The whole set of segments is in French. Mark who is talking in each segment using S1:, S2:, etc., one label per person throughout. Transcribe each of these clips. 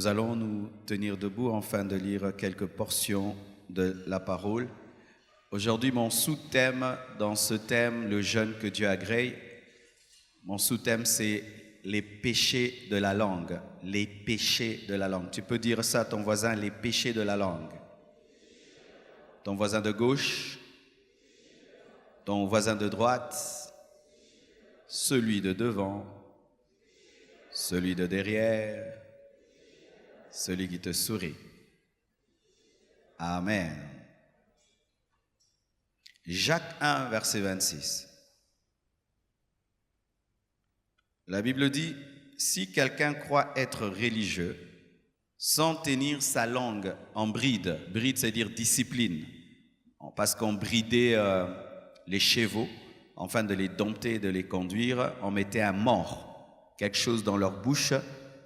S1: Nous allons nous tenir debout afin de lire quelques portions de la parole. Aujourd'hui, mon sous-thème dans ce thème, le jeûne que Dieu agrée, mon sous-thème c'est les péchés de la langue. Les péchés de la langue. Tu peux dire ça à ton voisin, les péchés de la langue. Ton voisin de gauche, ton voisin de droite, celui de devant, celui de derrière, celui qui te sourit. Amen. Jacques 1, verset 26. La Bible dit, si quelqu'un croit être religieux, sans tenir sa langue en bride, bride c'est dire discipline, parce qu'on bridait les chevaux, afin de les dompter, de les conduire, on mettait un mors, quelque chose dans leur bouche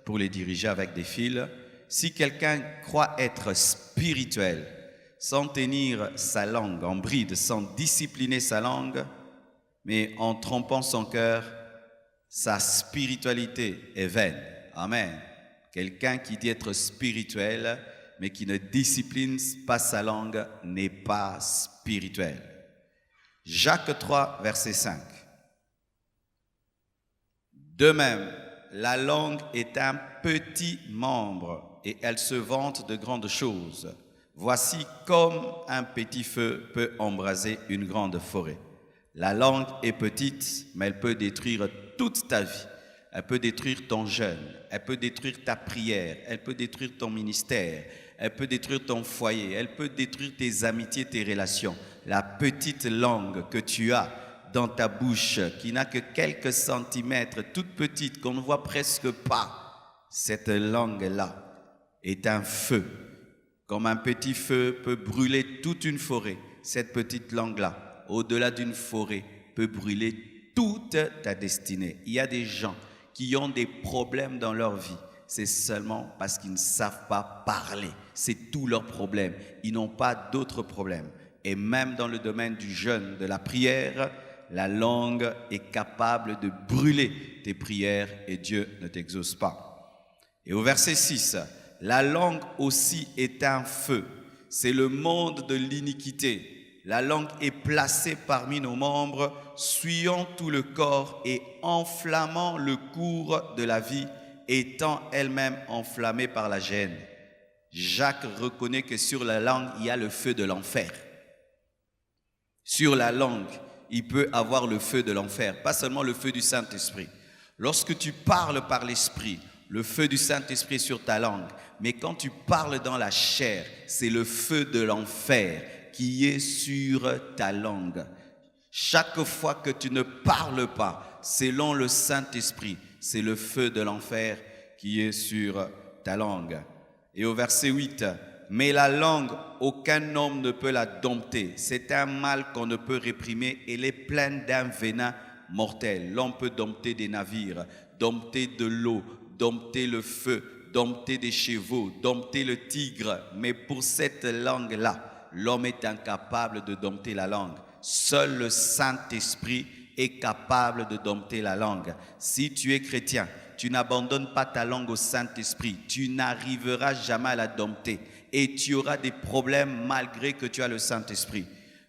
S1: pour les diriger avec des fils. Si quelqu'un croit être spirituel, sans tenir sa langue en bride, sans discipliner sa langue, mais en trompant son cœur, sa spiritualité est vaine. Amen. Quelqu'un qui dit être spirituel, mais qui ne discipline pas sa langue, n'est pas spirituel. Jacques 3, verset 5. De même, la langue est un petit membre et elle se vante de grandes choses. Voici comme un petit feu peut embraser une grande forêt. La langue est petite, mais elle peut détruire toute ta vie. Elle peut détruire ton jeûne, elle peut détruire ta prière, elle peut détruire ton ministère, elle peut détruire ton foyer, elle peut détruire tes amitiés, tes relations. La petite langue que tu as dans ta bouche, qui n'a que quelques centimètres, toute petite, qu'on ne voit presque pas, cette langue-là est un feu. Comme un petit feu peut brûler toute une forêt, cette petite langue-là, au-delà d'une forêt, peut brûler toute ta destinée. Il y a des gens qui ont des problèmes dans leur vie. C'est seulement parce qu'ils ne savent pas parler. C'est tout leur problème. Ils n'ont pas d'autres problèmes. Et même dans le domaine du jeûne, de la prière, la langue est capable de brûler tes prières et Dieu ne t'exauce pas. Et au verset 6, la langue aussi est un feu. C'est le monde de l'iniquité. La langue est placée parmi nos membres, souillant tout le corps et enflammant le cours de la vie, étant elle-même enflammée par la gêne. Jacques reconnaît que sur la langue, il y a le feu de l'enfer. Sur la langue, il peut avoir le feu de l'enfer, pas seulement le feu du Saint-Esprit. Lorsque tu parles par l'Esprit, le feu du Saint-Esprit est sur ta langue. Mais quand tu parles dans la chair, c'est le feu de l'enfer qui est sur ta langue. Chaque fois que tu ne parles pas, selon le Saint-Esprit, c'est le feu de l'enfer qui est sur ta langue. Et au verset 8, mais la langue, aucun homme ne peut la dompter. C'est un mal qu'on ne peut réprimer. Elle est pleine d'un venin mortel. L'homme peut dompter des navires, dompter de l'eau, dompter le feu, dompter des chevaux, dompter le tigre. Mais pour cette langue-là, l'homme est incapable de dompter la langue. Seul le Saint-Esprit est capable de dompter la langue. Si tu es chrétien, tu n'abandonnes pas ta langue au Saint-Esprit. Tu n'arriveras jamais à la dompter. Et tu auras des problèmes malgré que tu as le Saint-Esprit.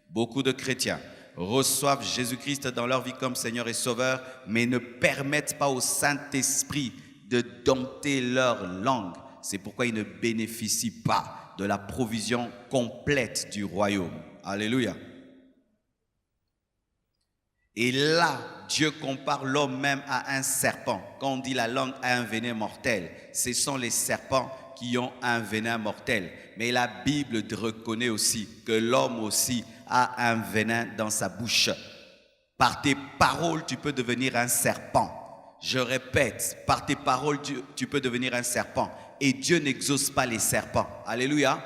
S1: Beaucoup de chrétiens reçoivent Jésus-Christ dans leur vie comme Seigneur et Sauveur, mais ne permettent pas au Saint-Esprit de dompter leur langue. C'est pourquoi ils ne bénéficient pas de la provision complète du royaume. Alléluia. Et là, Dieu compare l'homme même à un serpent. Quand on dit la langue a un venin mortel, ce sont les serpents qui ont un venin mortel. Mais la Bible reconnaît aussi que l'homme aussi a un venin dans sa bouche. Par tes paroles, tu peux devenir un serpent. Je répète, par tes paroles, tu peux devenir un serpent. Et Dieu n'exauce pas les serpents. Alléluia.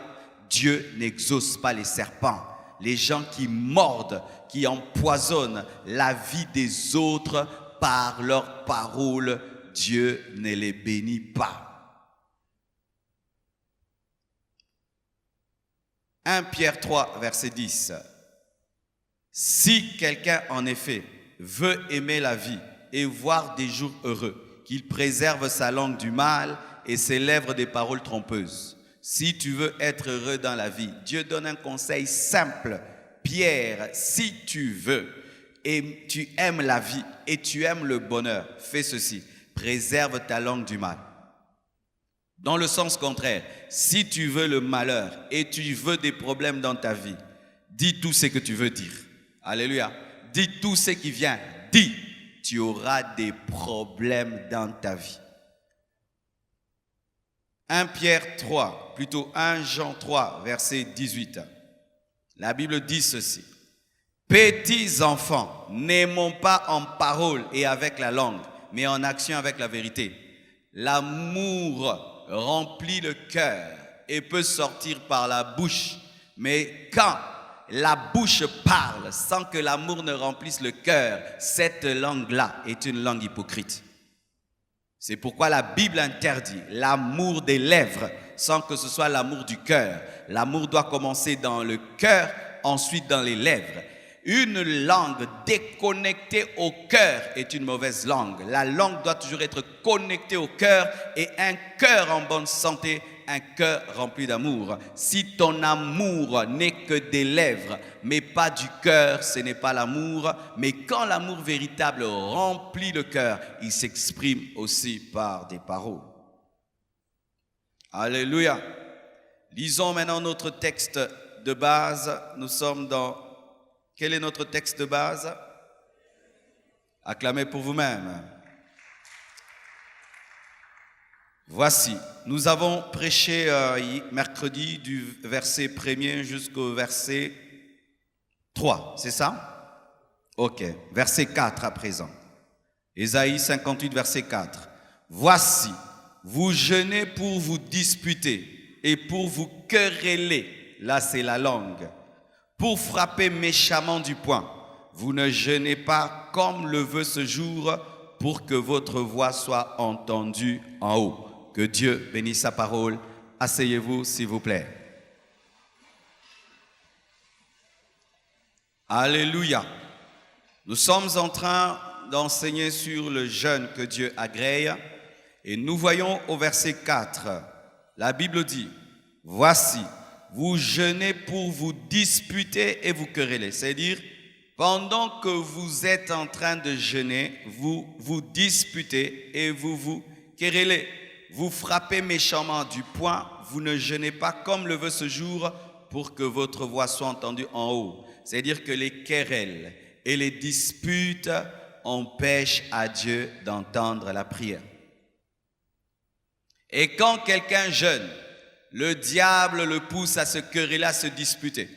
S1: Dieu n'exauce pas les serpents. Les gens qui mordent, qui empoisonnent la vie des autres par leurs paroles, Dieu ne les bénit pas. 1 Pierre 3, verset 10. Si quelqu'un, en effet, veut aimer la vie et voir des jours heureux, qu'il préserve sa langue du mal et ses lèvres des paroles trompeuses. Si tu veux être heureux dans la vie, Dieu donne un conseil simple. Pierre, si tu veux et tu aimes la vie et tu aimes le bonheur, fais ceci, préserve ta langue du mal. Dans le sens contraire, si tu veux le malheur et tu veux des problèmes dans ta vie, dis tout ce que tu veux dire. Alléluia. Dis tout ce qui vient. Dis, tu auras des problèmes dans ta vie. 1 Pierre 3, plutôt 1 Jean 3, verset 18. La Bible dit ceci. Petits enfants, n'aimons pas en parole et avec la langue, mais en action avec la vérité. L'amour remplit le cœur et peut sortir par la bouche. Mais quand la bouche parle sans que l'amour ne remplisse le cœur, cette langue-là est une langue hypocrite. C'est pourquoi la Bible interdit l'amour des lèvres sans que ce soit l'amour du cœur. L'amour doit commencer dans le cœur, ensuite dans les lèvres. Une langue déconnectée au cœur est une mauvaise langue. La langue doit toujours être connectée au cœur et un cœur en bonne santé, un cœur rempli d'amour. Si ton amour n'est que des lèvres, mais pas du cœur, ce n'est pas l'amour. Mais quand l'amour véritable remplit le cœur, il s'exprime aussi par des paroles. Alléluia. Lisons maintenant notre texte de base. Nous sommes dans... Quel est notre texte de base? Acclamez pour vous-même. Voici, nous avons prêché mercredi du verset 1er jusqu'au verset 3, c'est ça? Ok, verset 4 à présent. Ésaïe 58, verset 4. Voici, vous jeûnez pour vous disputer et pour vous quereller. Là, c'est la langue. Pour frapper méchamment du poing. Vous ne jeûnez pas comme le veut ce jour pour que votre voix soit entendue en haut. Que Dieu bénisse sa parole. Asseyez-vous, s'il vous plaît. Alléluia. Nous sommes en train d'enseigner sur le jeûne que Dieu agrée. Et nous voyons au verset 4, la Bible dit, « Voici, vous jeûnez pour vous disputer et vous quereller. » C'est-à-dire, pendant que vous êtes en train de jeûner, vous vous disputez et vous vous querellez. Vous frappez méchamment du poing, vous ne jeûnez pas comme le veut ce jour pour que votre voix soit entendue en haut. C'est-à-dire que les querelles et les disputes empêchent à Dieu d'entendre la prière. Et quand quelqu'un jeûne, le diable le pousse à se quereller, à se disputer.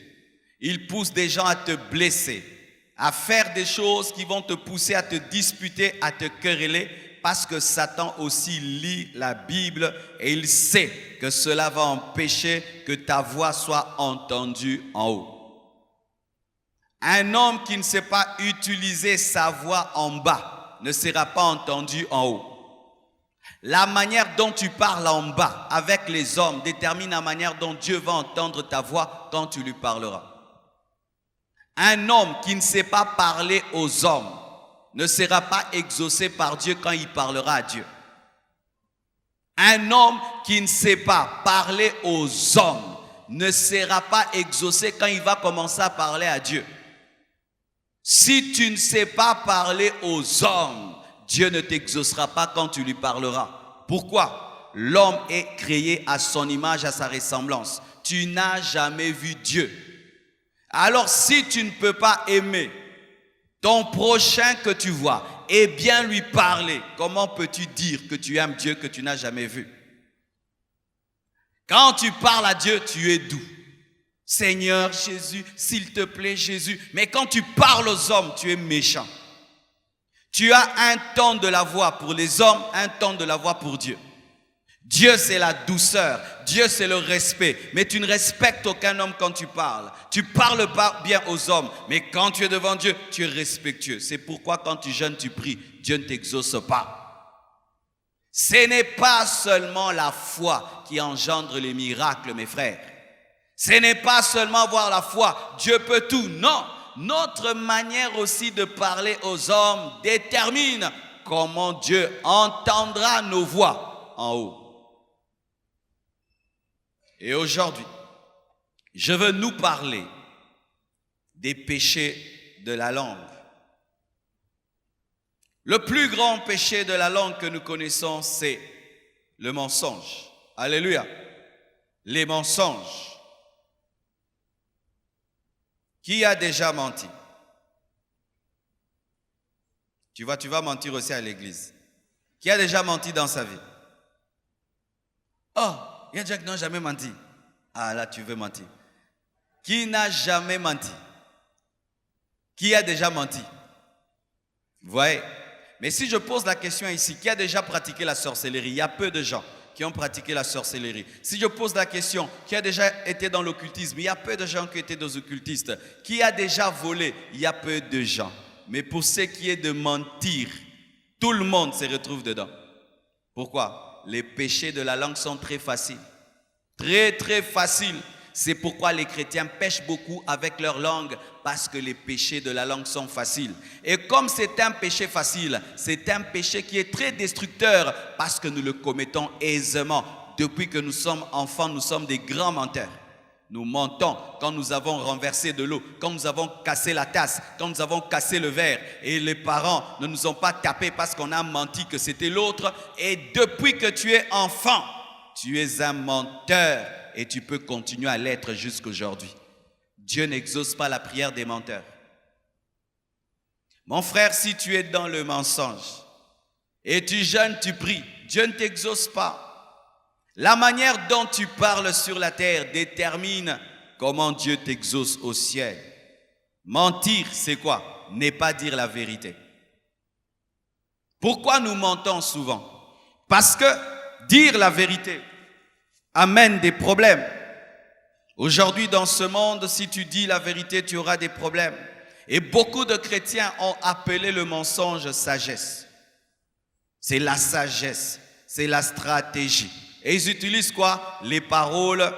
S1: Il pousse des gens à te blesser, à faire des choses qui vont te pousser à te disputer, à te quereller, parce que Satan aussi lit la Bible et il sait que cela va empêcher que ta voix soit entendue en haut. Un homme qui ne sait pas utiliser sa voix en bas ne sera pas entendu en haut. La manière dont tu parles en bas avec les hommes détermine la manière dont Dieu va entendre ta voix quand tu lui parleras. Un homme qui ne sait pas parler aux hommes ne sera pas exaucé par Dieu quand il parlera à Dieu. Un homme qui ne sait pas parler aux hommes ne sera pas exaucé quand il va commencer à parler à Dieu. Si tu ne sais pas parler aux hommes, Dieu ne t'exaucera pas quand tu lui parleras. Pourquoi? L'homme est créé à son image, à sa ressemblance. Tu n'as jamais vu Dieu. Alors si tu ne peux pas aimer ton prochain que tu vois et bien lui parler, comment peux-tu dire que tu aimes Dieu que tu n'as jamais vu? Quand tu parles à Dieu, tu es doux. Seigneur Jésus, s'il te plaît Jésus. Mais quand tu parles aux hommes, tu es méchant. Tu as un ton de la voix pour les hommes, un ton de la voix pour Dieu. Dieu, c'est la douceur. Dieu, c'est le respect. Mais tu ne respectes aucun homme quand tu parles. Tu parles pas bien aux hommes. Mais quand tu es devant Dieu, tu es respectueux. C'est pourquoi quand tu jeûnes, tu pries. Dieu ne t'exauce pas. Ce n'est pas seulement la foi qui engendre les miracles, mes frères. Ce n'est pas seulement avoir la foi. Dieu peut tout. Non. Notre manière aussi de parler aux hommes détermine comment Dieu entendra nos voix en haut. Et aujourd'hui, je veux nous parler des péchés de la langue. Le plus grand péché de la langue que nous connaissons, c'est le mensonge. Alléluia. Les mensonges. Qui a déjà menti? Tu vas mentir aussi à l'église. Qui a déjà menti dans sa vie? Oh, il y a des gens qui n'ont jamais menti. Ah là, tu veux mentir. Qui n'a jamais menti? Qui a déjà menti? Vous voyez? Mais si je pose la question ici, qui a déjà pratiqué la sorcellerie? Il y a peu de gens qui ont pratiqué la sorcellerie. Si je pose la question, qui a déjà été dans l'occultisme? Il y a peu de gens qui étaient des occultistes. Qui a déjà volé? Il y a peu de gens. Mais pour ce qui est de mentir, tout le monde se retrouve dedans. Pourquoi? Les péchés de la langue sont très faciles. Très, très faciles. C'est pourquoi les chrétiens pêchent beaucoup avec leur langue, parce que les péchés de la langue sont faciles. Et comme c'est un péché facile, c'est un péché qui est très destructeur, parce que nous le commettons aisément. Depuis que nous sommes enfants, nous sommes des grands menteurs. Nous mentons quand nous avons renversé de l'eau, quand nous avons cassé la tasse, quand nous avons cassé le verre. Et les parents ne nous ont pas tapés parce qu'on a menti que c'était l'autre. Et depuis que tu es enfant, tu es un menteur. Et tu peux continuer à l'être jusqu'aujourd'hui. Dieu n'exauce pas la prière des menteurs. Mon frère, si tu es dans le mensonge et tu jeûnes, tu pries, Dieu ne t'exauce pas. La manière dont tu parles sur la terre détermine comment Dieu t'exauce au ciel. Mentir, c'est quoi? Ne pas dire la vérité. Pourquoi nous mentons souvent? Parce que dire la vérité amène des problèmes. Aujourd'hui, dans ce monde, si tu dis la vérité, tu auras des problèmes. Et beaucoup de chrétiens ont appelé le mensonge sagesse. C'est la sagesse, c'est la stratégie. Et ils utilisent quoi? Les paroles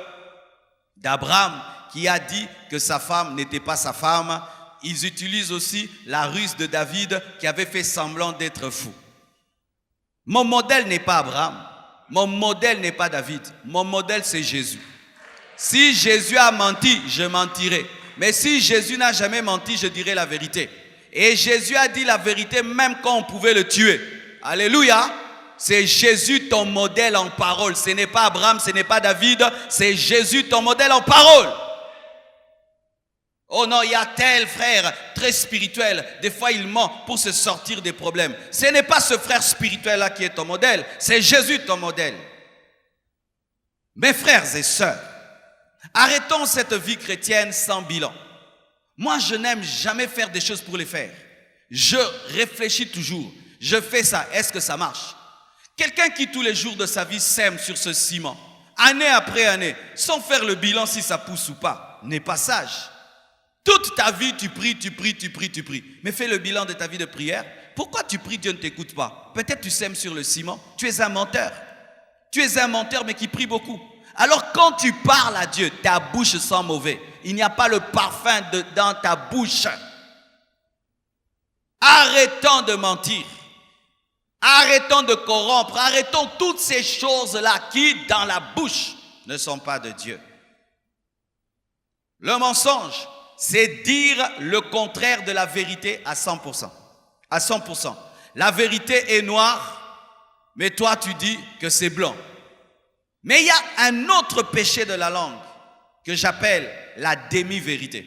S1: d'Abraham qui a dit que sa femme n'était pas sa femme. Ils utilisent aussi la ruse de David qui avait fait semblant d'être fou. Mon modèle n'est pas Abraham. Mon modèle n'est pas David. Mon modèle, c'est Jésus. Si Jésus a menti, je mentirai. Mais si Jésus n'a jamais menti, je dirai la vérité. Et Jésus a dit la vérité même quand on pouvait le tuer. Alléluia. C'est Jésus ton modèle en parole. Ce n'est pas Abraham, ce n'est pas David. C'est Jésus ton modèle en parole. Oh non, il y a tel frère très spirituel. Des fois, il ment pour se sortir des problèmes. Ce n'est pas ce frère spirituel-là qui est ton modèle. C'est Jésus ton modèle. Mes frères et sœurs, arrêtons cette vie chrétienne sans bilan. Moi, je n'aime jamais faire des choses pour les faire. Je réfléchis toujours. Je fais ça. Est-ce que ça marche? Quelqu'un qui tous les jours de sa vie sème sur ce ciment, année après année, sans faire le bilan si ça pousse ou pas, n'est pas sage. Toute ta vie, tu pries. Mais fais le bilan de ta vie de prière. Pourquoi tu pries, Dieu ne t'écoute pas? Peut-être tu sèmes sur le ciment. Tu es un menteur. Tu es un menteur, mais qui prie beaucoup. Alors quand tu parles à Dieu, ta bouche sent mauvais. Il n'y a pas le parfum dans ta bouche. Arrêtons de mentir. Arrêtons de corrompre. Arrêtons toutes ces choses-là qui, dans la bouche, ne sont pas de Dieu. Le mensonge, c'est dire le contraire de la vérité à 100%. À 100%. La vérité est noire, mais toi tu dis que c'est blanc. Mais il y a un autre péché de la langue que j'appelle la demi-vérité.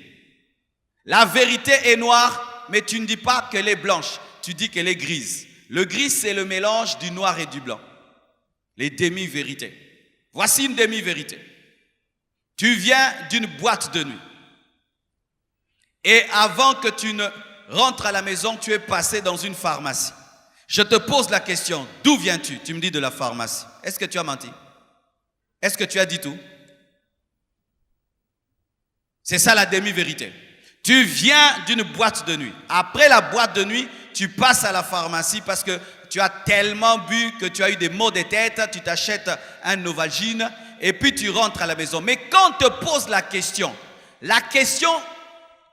S1: La vérité est noire, mais tu ne dis pas qu'elle est blanche, tu dis qu'elle est grise. Le gris, c'est le mélange du noir et du blanc. Les demi-vérités. Voici une demi-vérité. Tu viens d'une boîte de nuit. Et avant que tu ne rentres à la maison, tu es passé dans une pharmacie. Je te pose la question, d'où viens-tu? Tu me dis de la pharmacie. Est-ce que tu as menti? Est-ce que tu as dit tout? C'est ça la demi-vérité. Tu viens d'une boîte de nuit. Après la boîte de nuit, tu passes à la pharmacie parce que tu as tellement bu que tu as eu des maux de tête, tu t'achètes un Novalgine et puis tu rentres à la maison. Mais quand on te pose la question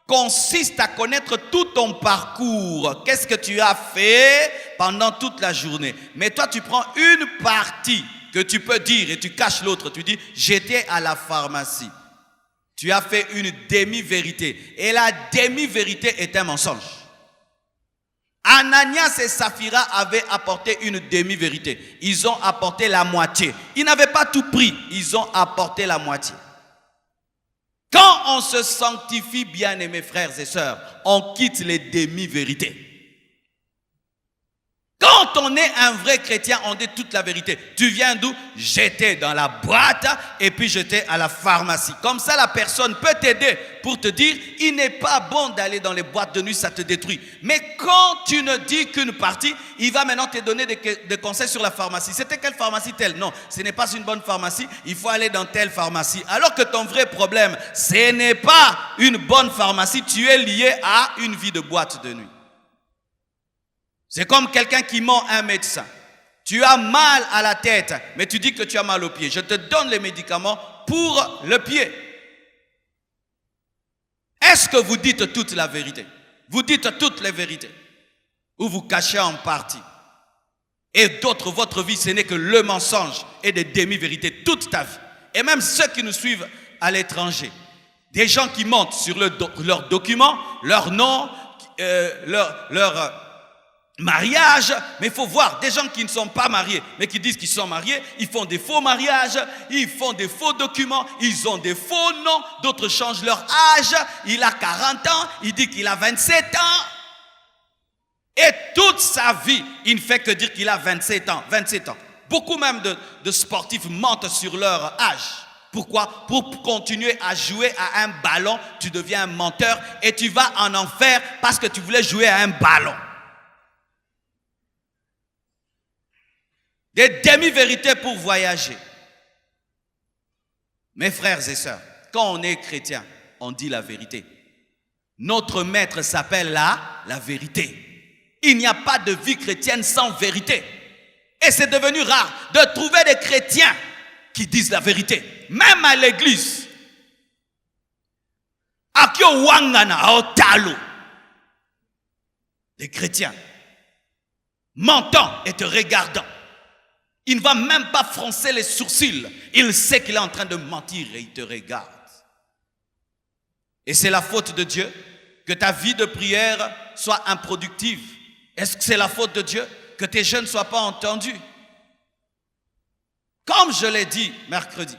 S1: consiste à connaître tout ton parcours. Qu'est-ce que tu as fait pendant toute la journée? Mais toi, tu prends une partie que tu peux dire et tu caches l'autre. Tu dis, j'étais à la pharmacie. Tu as fait une demi-vérité. Et la demi-vérité est un mensonge. Ananias et Saphira avaient apporté une demi-vérité. Ils ont apporté la moitié. Ils n'avaient pas tout pris. Ils ont apporté la moitié. Quand on se sanctifie, bien-aimés frères et sœurs, on quitte les demi-vérités. Quand on est un vrai chrétien, on dit toute la vérité. Tu viens d'où? J'étais dans la boîte et puis j'étais à la pharmacie. Comme ça, la personne peut t'aider pour te dire, il n'est pas bon d'aller dans les boîtes de nuit, ça te détruit. Mais quand tu ne dis qu'une partie, il va maintenant te donner des conseils sur la pharmacie. C'était quelle pharmacie telle? Non, ce n'est pas une bonne pharmacie, il faut aller dans telle pharmacie. Alors que ton vrai problème, ce n'est pas une bonne pharmacie, tu es lié à une vie de boîte de nuit. C'est comme quelqu'un qui ment un médecin. Tu as mal à la tête, mais tu dis que tu as mal au pied. Je te donne les médicaments pour le pied. Est-ce que vous dites toute la vérité? Vous dites toutes les vérités? Ou vous cachez en partie? Et d'autres, votre vie, ce n'est que le mensonge et des demi-vérités toute ta vie. Et même ceux qui nous suivent à l'étranger. Des gens qui mentent sur leurs documents, leur nom, leur mariage, mais il faut voir des gens qui ne sont pas mariés, mais qui disent qu'ils sont mariés, ils font des faux mariages, ils font des faux documents, ils ont des faux noms, d'autres changent leur âge, il a 40 ans, il dit qu'il a 27 ans, et toute sa vie, il ne fait que dire qu'il a 27 ans. Beaucoup même de sportifs mentent sur leur âge. Pourquoi? Pour continuer à jouer à un ballon, tu deviens un menteur et tu vas en enfer parce que tu voulais jouer à un ballon. Des demi-vérités pour voyager. Mes frères et sœurs, quand on est chrétien, on dit la vérité. Notre maître s'appelle la vérité. Il n'y a pas de vie chrétienne sans vérité. Et c'est devenu rare de trouver des chrétiens qui disent la vérité. Même à l'église. Akio wangana otalo. Des chrétiens mentant et te regardant. Il ne va même pas froncer les sourcils. Il sait qu'il est en train de mentir et il te regarde. Et c'est la faute de Dieu que ta vie de prière soit improductive. Est-ce que c'est la faute de Dieu que tes jeûnes ne soient pas entendus? Comme je l'ai dit mercredi,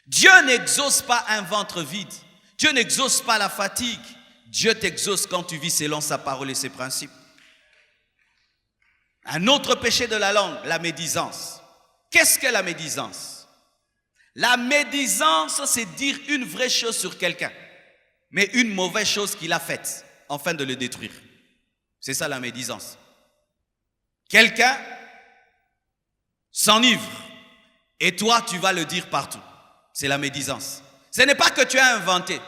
S1: Dieu n'exauce pas un ventre vide. Dieu n'exauce pas la fatigue. Dieu t'exauce quand tu vis selon sa parole et ses principes. Un autre péché de la langue, la médisance. Qu'est-ce que la médisance? La médisance, c'est dire une vraie chose sur quelqu'un, mais une mauvaise chose qu'il a faite, afin de le détruire. C'est ça la médisance. Quelqu'un s'enivre, et toi, tu vas le dire partout. C'est la médisance. Ce n'est pas que tu as inventé.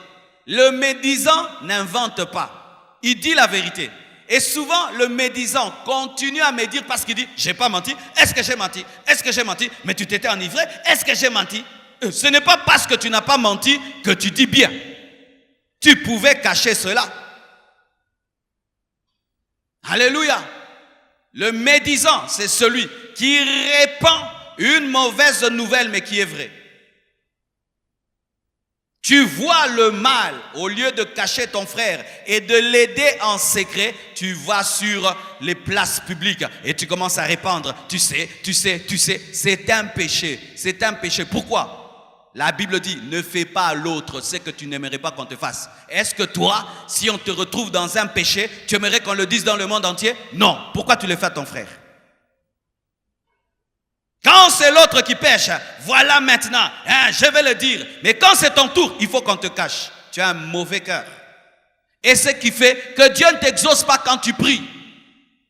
S1: Le médisant n'invente pas. Il dit la vérité. Et souvent, le médisant continue à médire parce qu'il dit, j'ai pas menti. Est-ce que j'ai menti? Est-ce que j'ai menti? Mais tu t'étais enivré. Est-ce que j'ai menti? Ce n'est pas parce que tu n'as pas menti que tu dis bien. Tu pouvais cacher cela. Alléluia. Le médisant, c'est celui qui répand une mauvaise nouvelle, mais qui est vraie. Tu vois le mal, au lieu de cacher ton frère et de l'aider en secret, tu vas sur les places publiques et tu commences à répandre. Tu sais, c'est un péché. C'est un péché. Pourquoi? La Bible dit, ne fais pas à l'autre ce que tu n'aimerais pas qu'on te fasse. Est-ce que toi, si on te retrouve dans un péché, tu aimerais qu'on le dise dans le monde entier? Non. Pourquoi tu le fais à ton frère? Quand c'est l'autre qui pêche, voilà maintenant, je vais le dire. Mais quand c'est ton tour, il faut qu'on te cache. Tu as un mauvais cœur. Et ce qui fait que Dieu ne t'exauce pas quand tu pries.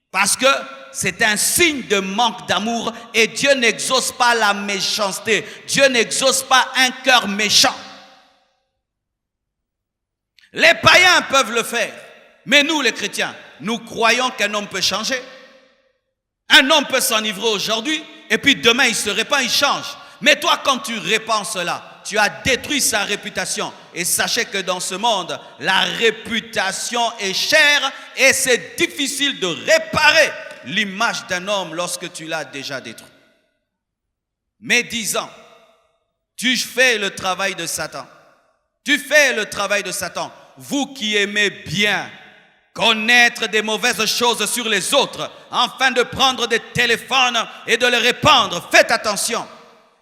S1: Parce que c'est un signe de manque d'amour et Dieu n'exauce pas la méchanceté. Dieu n'exauce pas un cœur méchant. Les païens peuvent le faire. Mais nous, les chrétiens, nous croyons qu'un homme peut changer. Un homme peut s'enivrer aujourd'hui et puis demain il se répand, il change. Mais toi, quand tu répands cela, tu as détruit sa réputation. Et sachez que dans ce monde, la réputation est chère et c'est difficile de réparer l'image d'un homme lorsque tu l'as déjà détruit. médisant. Tu fais le travail de Satan. Tu fais le travail de Satan. Vous qui aimez bien connaître des mauvaises choses sur les autres, afin de prendre des téléphones et de les répandre, faites attention.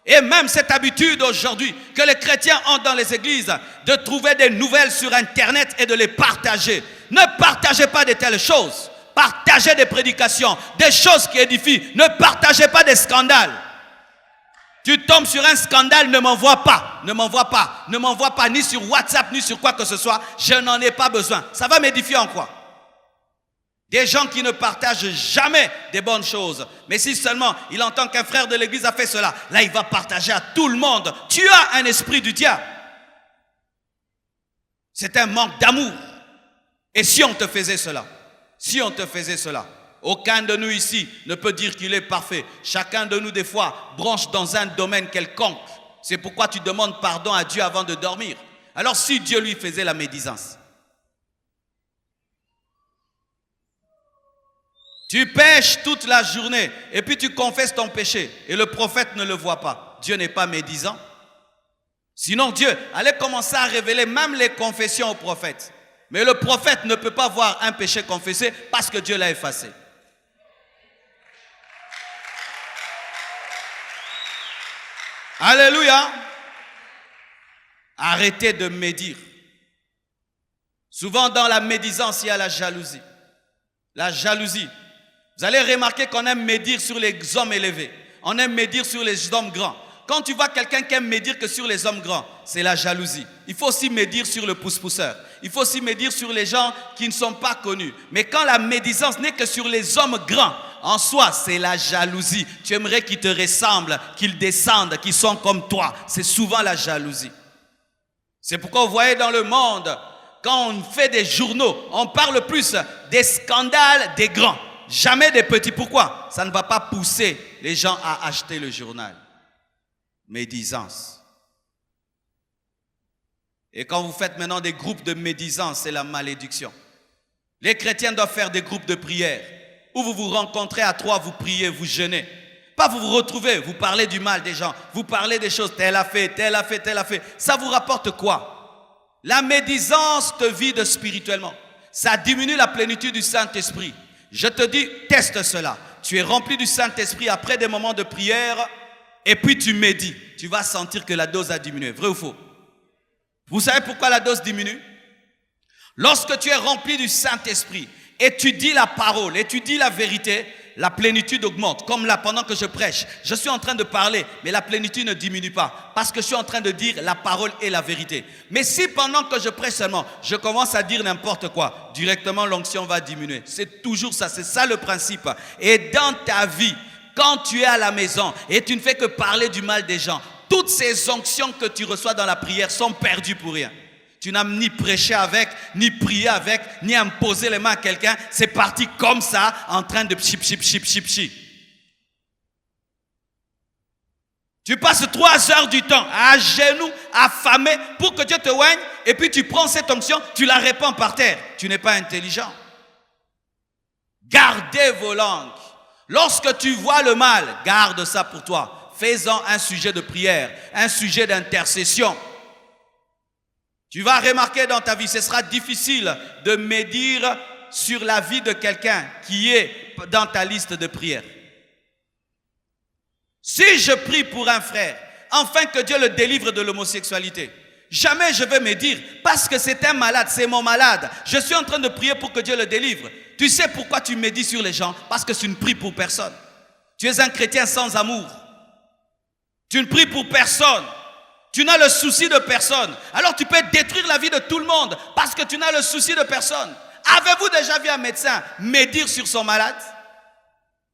S1: Et même cette habitude aujourd'hui que les chrétiens ont dans les églises de trouver des nouvelles sur Internet et de les partager. Ne partagez pas de telles choses. Partagez des prédications, des choses qui édifient. Ne partagez pas des scandales. Tu tombes sur un scandale, ne m'envoie pas. Ne m'envoie pas. Ne m'envoie pas ni sur WhatsApp, ni sur quoi que ce soit. Je n'en ai pas besoin. Ça va m'édifier en quoi? Des gens qui ne partagent jamais des bonnes choses. Mais si seulement il entend qu'un frère de l'église a fait cela, là il va partager à tout le monde. Tu as un esprit du diable. C'est un manque d'amour. Et si on te faisait cela, aucun de nous ici ne peut dire qu'il est parfait. Chacun de nous des fois branche dans un domaine quelconque. C'est pourquoi tu demandes pardon à Dieu avant de dormir. Alors si Dieu lui faisait la médisance, tu pêches toute la journée et puis tu confesses ton péché et le prophète ne le voit pas. Dieu n'est pas médisant. Sinon Dieu allait commencer à révéler même les confessions au prophète. Mais le prophète ne peut pas voir un péché confessé parce que Dieu l'a effacé. Alléluia. Arrêtez de médire. Souvent dans la médisance, il y a la jalousie. La jalousie. Vous allez remarquer qu'on aime médire sur les hommes élevés. On aime médire sur les hommes grands. Quand tu vois quelqu'un qui aime médire que sur les hommes grands, c'est la jalousie. Il faut aussi médire sur le pousse-pousseur. Il faut aussi médire sur les gens qui ne sont pas connus. Mais quand la médisance n'est que sur les hommes grands, en soi, c'est la jalousie. Tu aimerais qu'ils te ressemblent, qu'ils descendent, qu'ils sont comme toi. C'est souvent la jalousie. C'est pourquoi vous voyez dans le monde, quand on fait des journaux, on parle plus des scandales des grands. Jamais des petits. Pourquoi? Ça ne va pas pousser les gens à acheter le journal. Médisance. Et quand vous faites maintenant des groupes de médisance, c'est la malédiction. Les chrétiens doivent faire des groupes de prière où vous vous rencontrez à trois, vous priez, vous jeûnez. Pas vous vous retrouvez, vous parlez du mal des gens, vous parlez des choses, tel a fait, tel a fait, tel a fait. Ça vous rapporte quoi? La médisance te vide spirituellement. Ça diminue la plénitude du Saint-Esprit. Je te dis, teste cela. Tu es rempli du Saint-Esprit après des moments de prière et puis tu médites. Tu vas sentir que la dose a diminué. Vrai ou faux? Vous savez pourquoi la dose diminue? Lorsque tu es rempli du Saint-Esprit et tu dis la parole et tu dis la vérité, la plénitude augmente. Comme là, pendant que je prêche, je suis en train de parler, mais la plénitude ne diminue pas parce que je suis en train de dire la parole et la vérité. Mais si pendant que je prêche seulement, je commence à dire n'importe quoi, directement l'onction va diminuer. C'est toujours ça, c'est ça le principe. Et dans ta vie, quand tu es à la maison et tu ne fais que parler du mal des gens, toutes ces onctions que tu reçois dans la prière sont perdues pour rien. Tu n'as ni prêché avec, ni prié avec, ni imposé les mains à quelqu'un. C'est parti comme ça, en train de chip, chip, chip, chip, chip. Tu passes 3 heures du temps à genoux, affamé, pour que Dieu te oigne, et puis tu prends cette onction, tu la répands par terre. Tu n'es pas intelligent. Gardez vos langues. Lorsque tu vois le mal, garde ça pour toi. Fais-en un sujet de prière, un sujet d'intercession. Tu vas remarquer dans ta vie, ce sera difficile de médire sur la vie de quelqu'un qui est dans ta liste de prières. Si je prie pour un frère, afin que Dieu le délivre de l'homosexualité, jamais je vais médire parce que c'est un malade, c'est mon malade. Je suis en train de prier pour que Dieu le délivre. Tu sais pourquoi tu médis sur les gens? Parce que tu ne pries pour personne. Tu es un chrétien sans amour. Tu ne pries pour personne. Tu n'as le souci de personne. Alors tu peux détruire la vie de tout le monde parce que tu n'as le souci de personne. Avez-vous déjà vu un médecin médire sur son malade?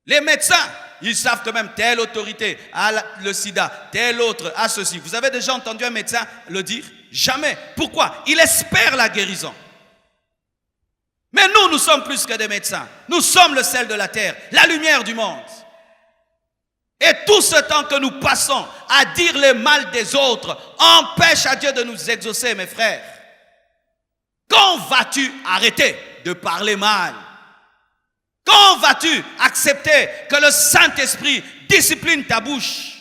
S1: Les médecins, ils savent que même telle autorité a le sida, telle autre a ceci. Vous avez déjà entendu un médecin le dire? Jamais. Pourquoi? Il espère la guérison. Mais nous sommes plus que des médecins. Nous sommes le sel de la terre, la lumière du monde. Et tout ce temps que nous passons à dire le mal des autres empêche à Dieu de nous exaucer, mes frères. Quand vas-tu arrêter de parler mal? Quand vas-tu accepter que le Saint-Esprit discipline ta bouche?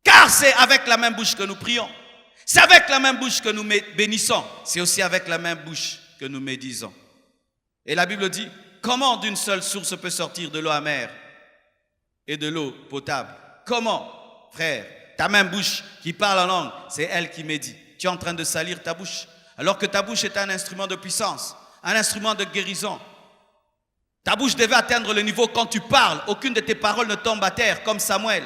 S1: Car c'est avec la même bouche que nous prions. C'est avec la même bouche que nous bénissons. C'est aussi avec la même bouche que nous médisons. Et la Bible dit, comment d'une seule source peut sortir de l'eau amère et de l'eau potable? Comment, frère? Ta même bouche qui parle en langue, c'est elle qui médit. Tu es en train de salir ta bouche. Alors que ta bouche est un instrument de puissance, un instrument de guérison. Ta bouche devait atteindre le niveau quand tu parles. Aucune de tes paroles ne tombe à terre comme Samuel.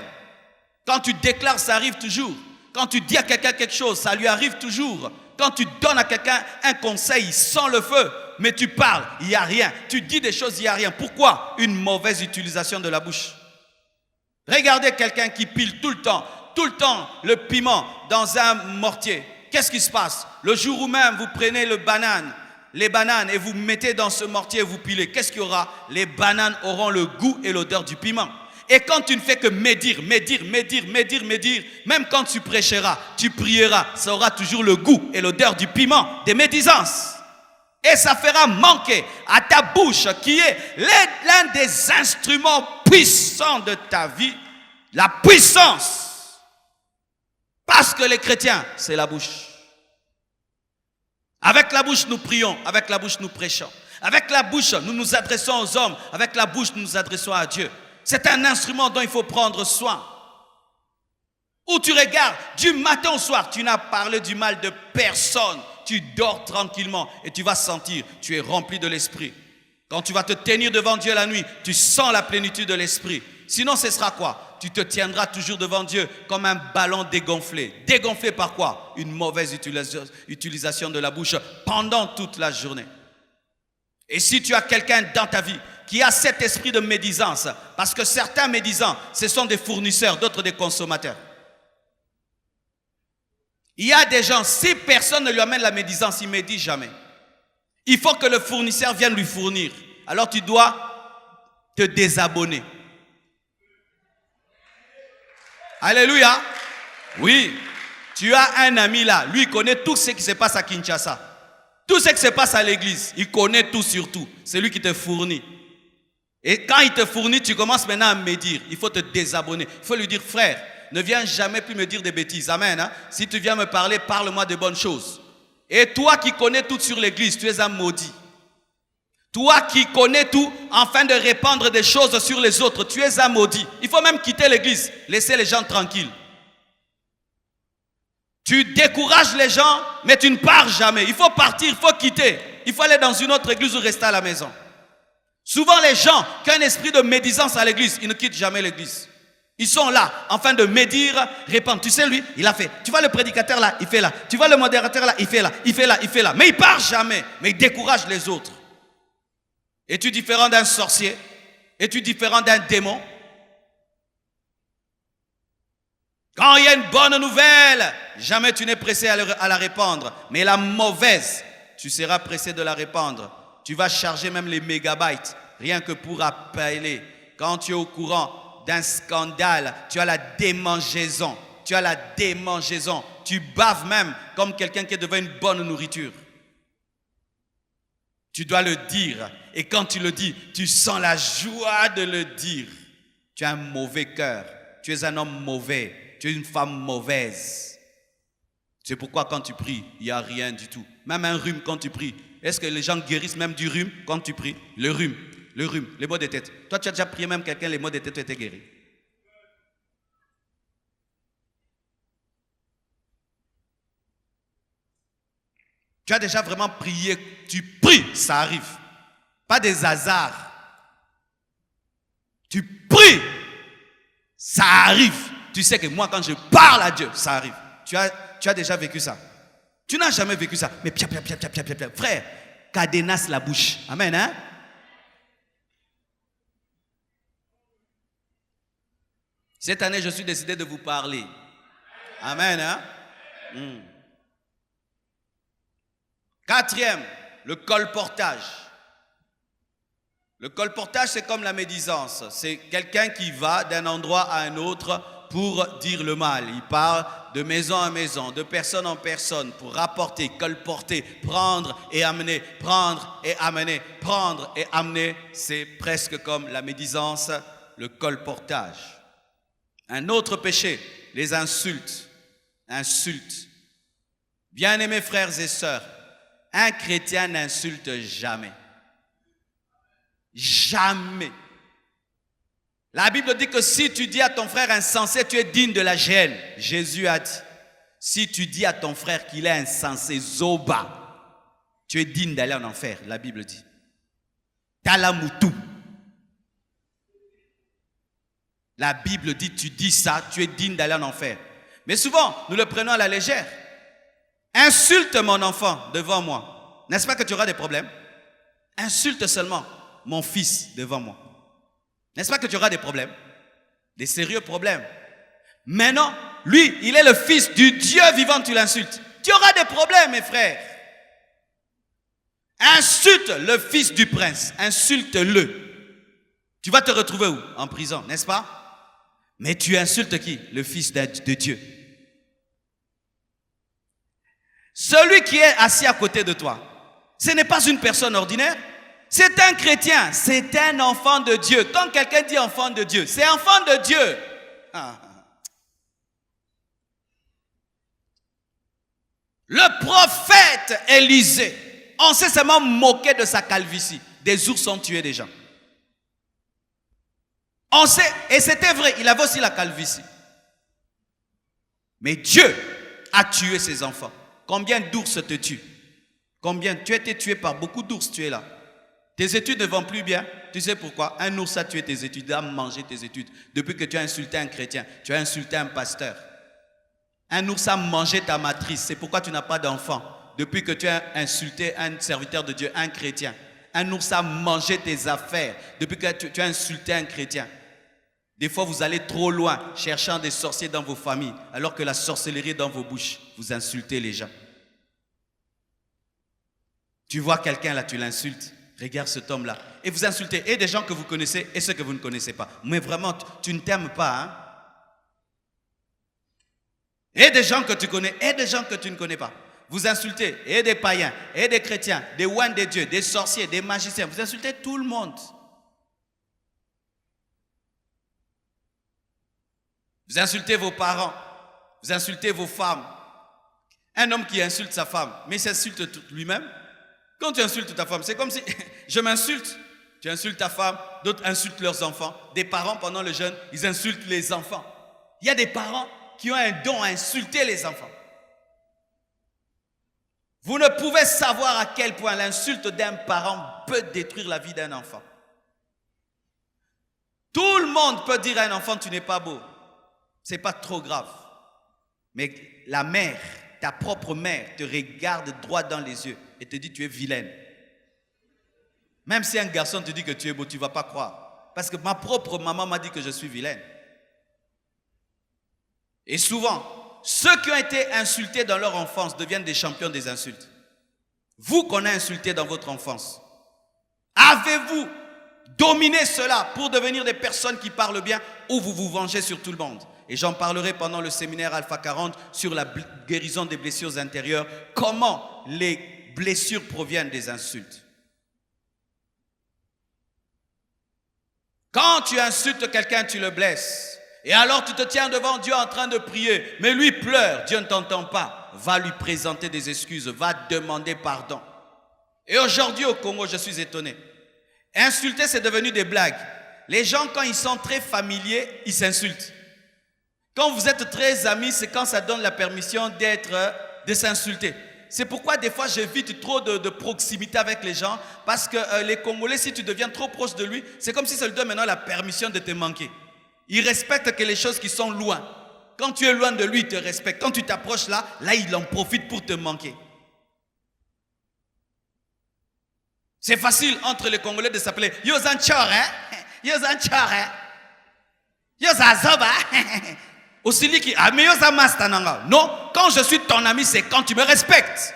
S1: Quand tu déclares, ça arrive toujours. Quand tu dis à quelqu'un quelque chose, ça lui arrive toujours. Quand tu donnes à quelqu'un un conseil, il sent le feu, mais tu parles, il n'y a rien. Tu dis des choses, il n'y a rien. Pourquoi? Une mauvaise utilisation de la bouche. Regardez quelqu'un qui pile tout le temps le piment dans un mortier. Qu'est-ce qui se passe? Le jour où même vous prenez les bananes et vous mettez dans ce mortier et vous pilez, qu'est-ce qu'il y aura? Les bananes auront le goût et l'odeur du piment. Et quand tu ne fais que médire, même quand tu prêcheras, tu prieras, ça aura toujours le goût et l'odeur du piment, des médisances. Et ça fera manquer à ta bouche, qui est l'un des instruments puissants de ta vie, la puissance. Parce que les chrétiens, c'est la bouche. Avec la bouche, nous prions, avec la bouche, nous prêchons. Avec la bouche, nous nous adressons aux hommes, avec la bouche, nous nous adressons à Dieu. C'est un instrument dont il faut prendre soin. Où tu regardes, du matin au soir, tu n'as parlé du mal de personne. Tu dors tranquillement et tu vas sentir, tu es rempli de l'esprit. Quand tu vas te tenir devant Dieu la nuit, tu sens la plénitude de l'esprit. Sinon, ce sera quoi? Tu te tiendras toujours devant Dieu comme un ballon dégonflé. Dégonflé par quoi? Une mauvaise utilisation de la bouche pendant toute la journée. Et si tu as quelqu'un dans ta vie qui a cet esprit de médisance, parce que certains médisants, ce sont des fournisseurs, d'autres des consommateurs. Il y a des gens, si personne ne lui amène la médisance, il ne médit jamais. Il faut que le fournisseur vienne lui fournir. Alors tu dois te désabonner. Alléluia. Oui, tu as un ami là, lui il connaît tout ce qui se passe à Kinshasa. Tout ce qui se passe à l'église, il connaît tout sur tout. C'est lui qui te fournit. Et quand il te fournit, tu commences maintenant à médire. Il faut te désabonner. Il faut lui dire, frère, ne viens jamais plus me dire des bêtises. Amen. Hein? Si tu viens me parler, parle-moi de bonnes choses. Et toi qui connais tout sur l'église, tu es un maudit. Toi qui connais tout, afin de répandre des choses sur les autres, tu es un maudit. Il faut même quitter l'église, laisser les gens tranquilles. Tu décourages les gens, mais tu ne pars jamais. Il faut partir, il faut quitter. Il faut aller dans une autre église ou rester à la maison. Souvent les gens qui ont un esprit de médisance à l'église, ils ne quittent jamais l'église. Ils sont là, afin de médire, répandre. Tu sais, lui, il a fait. Tu vois le prédicateur là, il fait là. Tu vois le modérateur là, il fait là, il fait là, il fait là. Mais il part jamais, mais il décourage les autres. Es-tu différent d'un sorcier? Es-tu différent d'un démon? Quand il y a une bonne nouvelle, jamais tu n'es pressé à la répandre. Mais la mauvaise, tu seras pressé de la répandre. Tu vas charger même les mégabytes, rien que pour appeler. Quand tu es au courant d'un scandale, tu as la démangeaison. Tu as la démangeaison. Tu baves même comme quelqu'un qui est devant une bonne nourriture. Tu dois le dire. Et quand tu le dis, tu sens la joie de le dire. Tu as un mauvais cœur. Tu es un homme mauvais. Tu es une femme mauvaise. C'est pourquoi quand tu pries, il n'y a rien du tout. Même un rhume quand tu pries. Est-ce que les gens guérissent même du rhume quand tu pries? Le rhume, les maux de tête. Toi, tu as déjà prié même quelqu'un, les maux de tête ont été guéris. Tu as déjà vraiment prié, tu pries, ça arrive. Pas des hasards. Tu pries, ça arrive. Tu sais que moi, quand je parle à Dieu, ça arrive. Tu as déjà vécu ça. Tu n'as jamais vécu ça. Mais pia. Frère, cadenasse la bouche. Amen, hein? Cette année, je suis décidé de vous parler. Amen, hein? Quatrième, le colportage. Le colportage, c'est comme la médisance. C'est quelqu'un qui va d'un endroit à un autre pour dire le mal. Il parle de maison en maison, de personne en personne, pour rapporter, colporter, prendre et amener, prendre et amener, prendre et amener. C'est presque comme la médisance, le colportage. Un autre péché, les insultes. Insultes. Bien-aimés frères et sœurs, un chrétien n'insulte jamais. Jamais. La Bible dit que si tu dis à ton frère insensé, tu es digne de la géhenne. Jésus a dit, si tu dis à ton frère qu'il est insensé, zoba, tu es digne d'aller en enfer. La Bible dit. Talamutu. La Bible dit, tu dis ça, tu es digne d'aller en enfer. Mais souvent, nous le prenons à la légère. Insulte mon enfant devant moi. N'est-ce pas que tu auras des problèmes? Insulte seulement mon fils devant moi. N'est-ce pas que tu auras des problèmes? Des sérieux problèmes. Maintenant, lui, il est le fils du Dieu vivant, tu l'insultes. Tu auras des problèmes, mes frères. Insulte le fils du prince. Insulte-le. Tu vas te retrouver où? En prison, n'est-ce pas? Mais tu insultes qui? Le fils de Dieu. Celui qui est assis à côté de toi, ce n'est pas une personne ordinaire. C'est un chrétien, c'est un enfant de Dieu. Quand quelqu'un dit enfant de Dieu, c'est enfant de Dieu. Le prophète Élisée, on s'est seulement moqué de sa calvitie. Des ours ont tué des gens. On sait, et c'était vrai, il avait aussi la calvitie. Mais Dieu a tué ses enfants. Combien d'ours te tuent? Combien? Tu as été tué par beaucoup d'ours, tu es là. Tes études ne vont plus bien. Tu sais pourquoi? Un ours a tué tes études, il a mangé tes études. Depuis que tu as insulté un chrétien, tu as insulté un pasteur. Un ours a mangé ta matrice, c'est pourquoi tu n'as pas d'enfant. Depuis que tu as insulté un serviteur de Dieu, un chrétien. Un ours a mangé tes affaires, depuis que tu as insulté un chrétien. Des fois, vous allez trop loin, cherchant des sorciers dans vos familles, alors que la sorcellerie est dans vos bouches. Vous insultez les gens. Tu vois quelqu'un là, tu l'insultes. Regarde cet homme-là. Et vous insultez et des gens que vous connaissez et ceux que vous ne connaissez pas. Mais vraiment, tu ne t'aimes pas. Hein? Et des gens que tu connais et des gens que tu ne connais pas. Vous insultez et des païens, et des chrétiens, des ouans de Dieu, des sorciers, des magiciens. Vous insultez tout le monde. Vous insultez vos parents. Vous insultez vos femmes. Un homme qui insulte sa femme, mais il s'insulte lui-même. Quand tu insultes ta femme, c'est comme si je m'insulte. Tu insultes ta femme, d'autres insultent leurs enfants. Des parents, pendant le jeûne, ils insultent les enfants. Il y a des parents qui ont un don à insulter les enfants. Vous ne pouvez savoir à quel point l'insulte d'un parent peut détruire la vie d'un enfant. Tout le monde peut dire à un enfant, tu n'es pas beau. Ce n'est pas trop grave. Mais la mère, ta propre mère, te regarde droit dans les yeux et te dit, tu es vilaine. Même si un garçon te dit que tu es beau, tu ne vas pas croire. Parce que ma propre maman m'a dit que je suis vilaine. Et souvent, ceux qui ont été insultés dans leur enfance deviennent des champions des insultes. Vous qu'on a insulté dans votre enfance, avez-vous dominé cela pour devenir des personnes qui parlent bien ou vous vous vengez sur tout le monde? Et j'en parlerai pendant le séminaire Alpha 40 sur la guérison des blessures intérieures, comment les blessures proviennent des insultes. Quand tu insultes quelqu'un, tu le blesses. Et alors tu te tiens devant Dieu en train de prier, mais lui pleure, Dieu ne t'entend pas. Va lui présenter des excuses, va demander pardon. Et aujourd'hui au Congo, je suis étonné. Insulter, c'est devenu des blagues. Les gens, quand ils sont très familiers, ils s'insultent. Quand vous êtes très amis, c'est quand ça donne la permission de s'insulter. C'est pourquoi des fois j'évite trop de proximité avec les gens, parce que les Congolais, si tu deviens trop proche de lui, c'est comme si ça lui donne maintenant la permission de te manquer. Il respecte que les choses qui sont loin. Quand tu es loin de lui, il te respecte. Quand tu t'approches là, il en profite pour te manquer. C'est facile entre les Congolais de s'appeler Yozanchore, Yozanchore, Yozazoba. Non, quand je suis ton ami, c'est quand tu me respectes.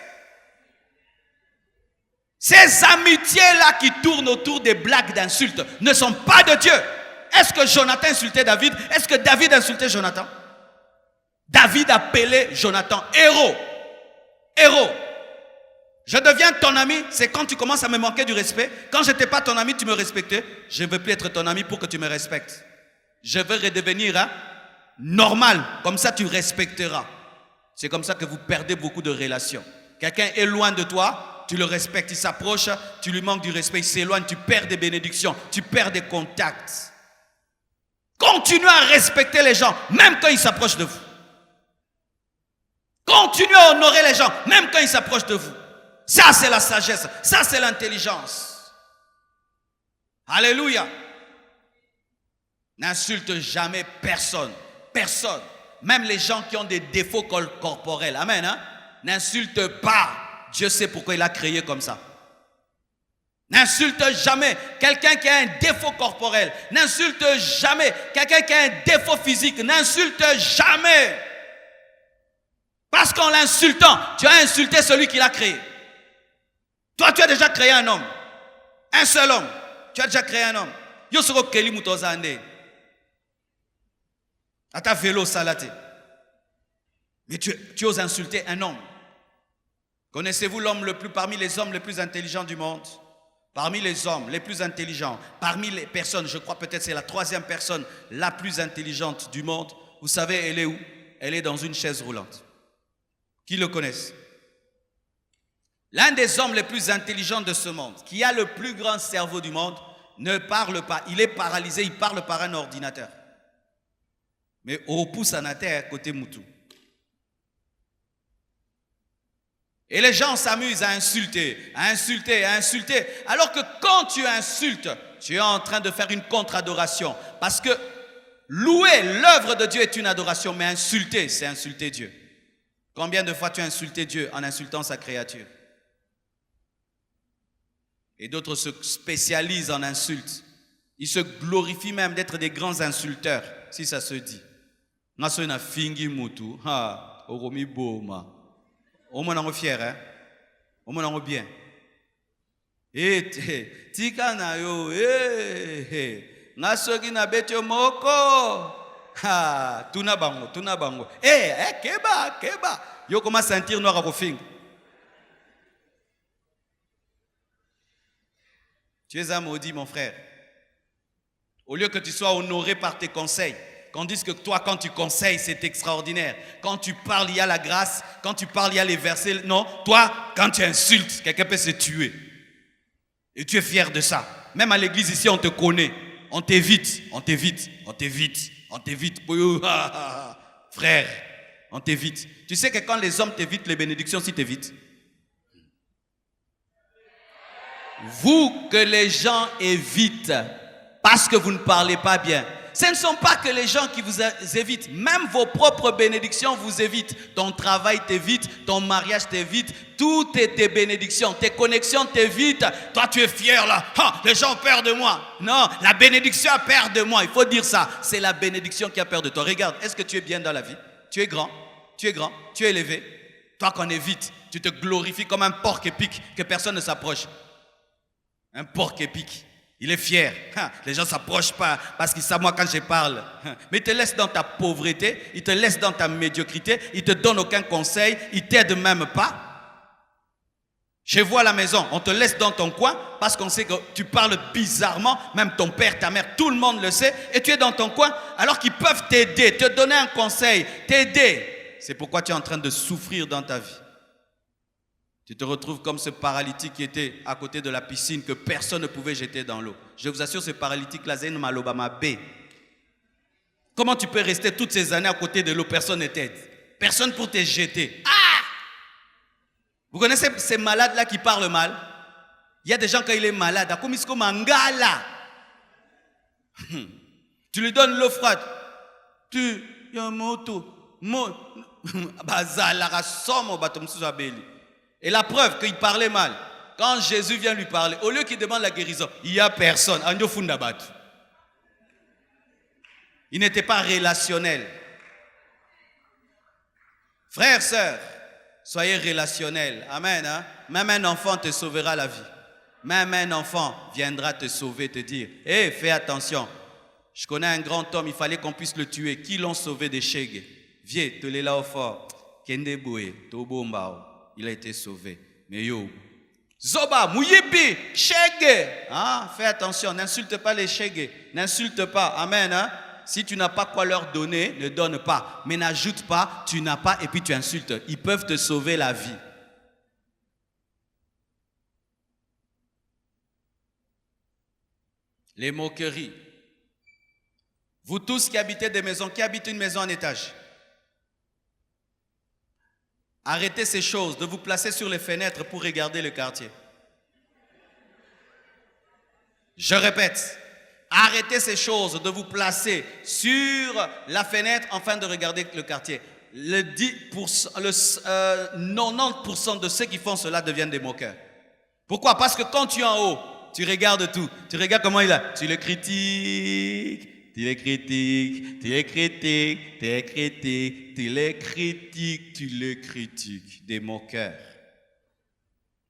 S1: Ces amitiés-là qui tournent autour des blagues d'insultes ne sont pas de Dieu. Est-ce que Jonathan insultait David? Est-ce que David insultait Jonathan? David appelait Jonathan héros. Héros. Je deviens ton ami, c'est quand tu commences à me manquer du respect. Quand je n'étais pas ton ami, tu me respectais. Je ne veux plus être ton ami pour que tu me respectes. Je veux redevenir normal. Comme ça, tu respecteras. C'est comme ça que vous perdez beaucoup de relations. Quelqu'un est loin de toi, tu le respectes, il s'approche, tu lui manques du respect, il s'éloigne, tu perds des bénédictions, tu perds des contacts. Continuez à respecter les gens, même quand ils s'approchent de vous. Continuez à honorer les gens, même quand ils s'approchent de vous. Ça, c'est la sagesse. Ça, c'est l'intelligence. Alléluia. N'insulte jamais personne. Personne. Même les gens qui ont des défauts corporels. Amen. Hein? N'insulte pas. Dieu sait pourquoi il a créé comme ça. N'insulte jamais quelqu'un qui a un défaut corporel. N'insulte jamais quelqu'un qui a un défaut physique. N'insulte jamais. Parce qu'en l'insultant, tu as insulté celui qui l'a créé. Toi, tu as déjà créé un homme. Un seul homme. Tu as déjà créé un homme. Yosoro Keli Mutozande. À ta vélo salaté. Mais tu oses insulter un homme. Connaissez-vous l'homme parmi les hommes les plus intelligents du monde? Parmi les hommes les plus intelligents, parmi les personnes, je crois peut-être c'est la 3e personne la plus intelligente du monde. Vous savez, elle est où? Elle est dans une chaise roulante. Qui le connaissent? L'un des hommes les plus intelligents de ce monde, qui a le plus grand cerveau du monde, ne parle pas. Il est paralysé, il parle par un ordinateur. Mais au pouce en terre, côté Moutou. Et les gens s'amusent à insulter, à insulter, à insulter. Alors que quand tu insultes, tu es en train de faire une contre-adoration. Parce que louer l'œuvre de Dieu est une adoration, mais insulter, c'est insulter Dieu. Combien de fois tu as insulté Dieu en insultant sa créature? Et d'autres se spécialisent en insultes. Ils se glorifient même d'être des grands insulteurs, si ça se dit. Nasona fingi mutu, ha, oromi boma. Au moins on est fier, hein? Au moins on est bien. Tika na yo, nasoki na betyo moko. Ha, tuna bango. Keba. Yo commence à sentir noir à kofing. Tu es un maudit, mon frère. Au lieu que tu sois honoré par tes conseils, qu'on dise que toi, quand tu conseilles, c'est extraordinaire. Quand tu parles, il y a la grâce. Quand tu parles, il y a les versets. Non, toi, quand tu insultes, quelqu'un peut se tuer. Et tu es fier de ça. Même à l'église ici, on te connaît. On t'évite. Frère, on t'évite. Tu sais que quand les hommes t'évitent, les bénédictions aussi t'évitent. Vous que les gens évitent parce que vous ne parlez pas bien. Ce ne sont pas que les gens qui vous évitent. Même vos propres bénédictions vous évitent. Ton travail t'évite, ton mariage t'évite, toutes tes bénédictions, tes connexions t'évitent. Toi, tu es fier là. Les gens ont peur de moi. Non, la bénédiction a peur de moi. Il faut dire ça. C'est la bénédiction qui a peur de toi. Regarde, est-ce que tu es bien dans la vie? Tu es grand, tu es élevé. Toi qu'on évite, tu te glorifies comme un porc épic que personne ne s'approche. Un porc épic. Il est fier. Les gens ne s'approchent pas parce qu'ils savent moi quand je parle. Mais il te laisse dans ta pauvreté, il te laisse dans ta médiocrité, il ne te donne aucun conseil, il ne t'aide même pas. Chez vous à la maison, on te laisse dans ton coin parce qu'on sait que tu parles bizarrement, même ton père, ta mère, tout le monde le sait, et tu es dans ton coin alors qu'ils peuvent t'aider, te donner un conseil, t'aider. C'est pourquoi tu es en train de souffrir dans ta vie. Tu te retrouves comme ce paralytique qui était à côté de la piscine que personne ne pouvait jeter dans l'eau. Je vous assure, ce paralytique-là, c'est une malobama B. Comment tu peux rester toutes ces années à côté de l'eau, personne ne t'aide? Personne pour te jeter. Vous connaissez ces malades-là qui parlent mal? Il y a des gens quand il est malade, à Komisko Mangala. Tu lui donnes l'eau froide. Tu, y a un moto. Et la preuve qu'il parlait mal, quand Jésus vient lui parler, au lieu qu'il demande la guérison, il n'y a personne. Il n'était pas relationnel. Frères, sœurs, soyez relationnels. Amen. Hein? Même un enfant te sauvera la vie. Même un enfant viendra te sauver, te dire, hé, fais attention. Je connais un grand homme, il fallait qu'on puisse le tuer. Qui l'ont sauvé des Chegues? Viens, te l'es là au fort. Kende Boué, Tobo Mbao. Il a été sauvé. Mais yo, Zoba, Mouyibi, Chegue. Fais attention, n'insulte pas les Chegues. N'insulte pas. Amen. Hein? Si tu n'as pas quoi leur donner, ne donne pas. Mais n'ajoute pas, tu n'as pas et puis tu insultes. Ils peuvent te sauver la vie. Les moqueries. Vous tous qui habitez des maisons, qui habitent une maison en étage, arrêtez ces choses de vous placer sur les fenêtres pour regarder le quartier. Je répète, arrêtez ces choses de vous placer sur la fenêtre afin de regarder le quartier. Le 90% de ceux qui font cela deviennent des moqueurs. Pourquoi? Parce que quand tu es en haut, tu regardes tout. Tu regardes comment il est. Tu le critiques. Tu les critiques, tu les critiques, tu les critiques, tu les critiques, tu les critiques. Des moqueurs.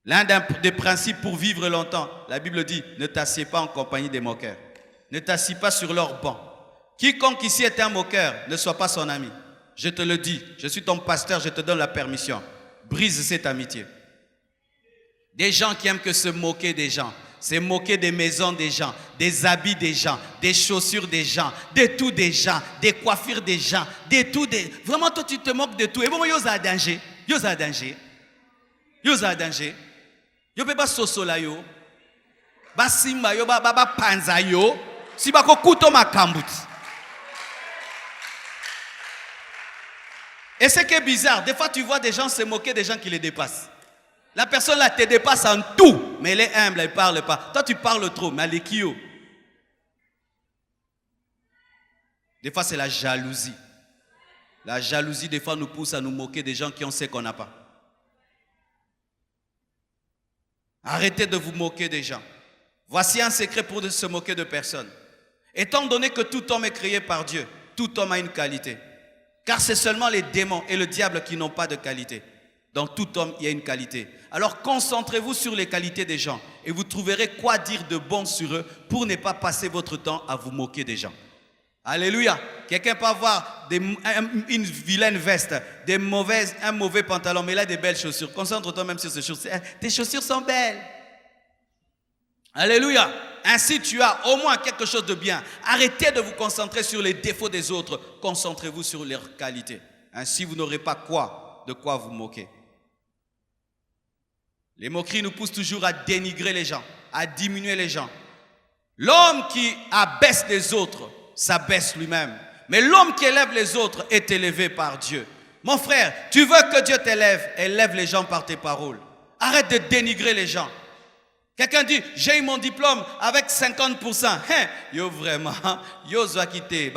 S1: L'un des principes pour vivre longtemps, la Bible dit, ne t'assieds pas en compagnie des moqueurs. Ne t'assieds pas sur leur banc. Quiconque ici est un moqueur, ne sois pas son ami. Je te le dis, je suis ton pasteur, je te donne la permission. Brise cette amitié. Des gens qui aiment que se moquer des gens. C'est moquer des maisons des gens, des habits des gens, des chaussures des gens, de tout des gens, des coiffures des gens, de tout des... Vraiment, toi, tu te moques de tout. Et bon, yoza danger. Yoza danger. Yoza danger. Yo pe ba sosola yo. Ba simba yo, ba panza yo. Si ba ko kuto makambut. Et ce qui est bizarre, des fois, tu vois des gens se moquer des gens qui les dépassent. La personne là te dépasse en tout, mais elle est humble, elle ne parle pas. Toi, tu parles trop, mais elle est qui? Des fois, c'est la jalousie. La jalousie, des fois, nous pousse à nous moquer des gens qui ont ce qu'on n'a pas. Arrêtez de vous moquer des gens. Voici un secret pour se moquer de personne. Étant donné que tout homme est créé par Dieu, tout homme a une qualité. Car c'est seulement les démons et le diable qui n'ont pas de qualité. Dans tout homme, il y a une qualité. Alors concentrez-vous sur les qualités des gens et vous trouverez quoi dire de bon sur eux pour ne pas passer votre temps à vous moquer des gens. Alléluia. Quelqu'un peut avoir une vilaine veste, un mauvais pantalon, mais il a des belles chaussures. Concentre-toi même sur ces chaussures. Tes chaussures sont belles. Alléluia. Ainsi, tu as au moins quelque chose de bien. Arrêtez de vous concentrer sur les défauts des autres. Concentrez-vous sur leurs qualités. Ainsi, vous n'aurez pas de quoi vous moquer. Les moqueries nous poussent toujours à dénigrer les gens, à diminuer les gens. L'homme qui abaisse les autres s'abaisse lui-même. Mais l'homme qui élève les autres est élevé par Dieu. Mon frère, tu veux que Dieu t'élève, élève les gens par tes paroles. Arrête de dénigrer les gens. Quelqu'un dit, j'ai eu mon diplôme avec 50%. Hein? Yo vraiment, yo zoakite,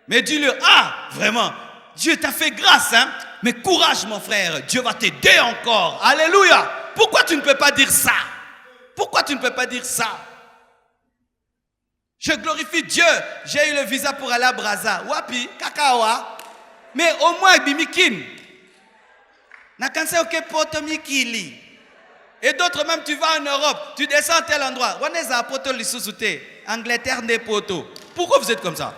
S1: mais dis-le, ah, vraiment, Dieu t'a fait grâce, hein? Mais courage, mon frère, Dieu va t'aider encore. Alléluia. Pourquoi tu ne peux pas dire ça? Pourquoi tu ne peux pas dire ça? Je glorifie Dieu. J'ai eu le visa pour aller à Brazza. Wapi, kakawa. Mais au moins, bimikin. Nakanse oke poto mikili. Et d'autres même, tu vas en Europe, tu descends à tel endroit. Waneza poto lissusute. Angleterre ne poto. Pourquoi vous êtes comme ça?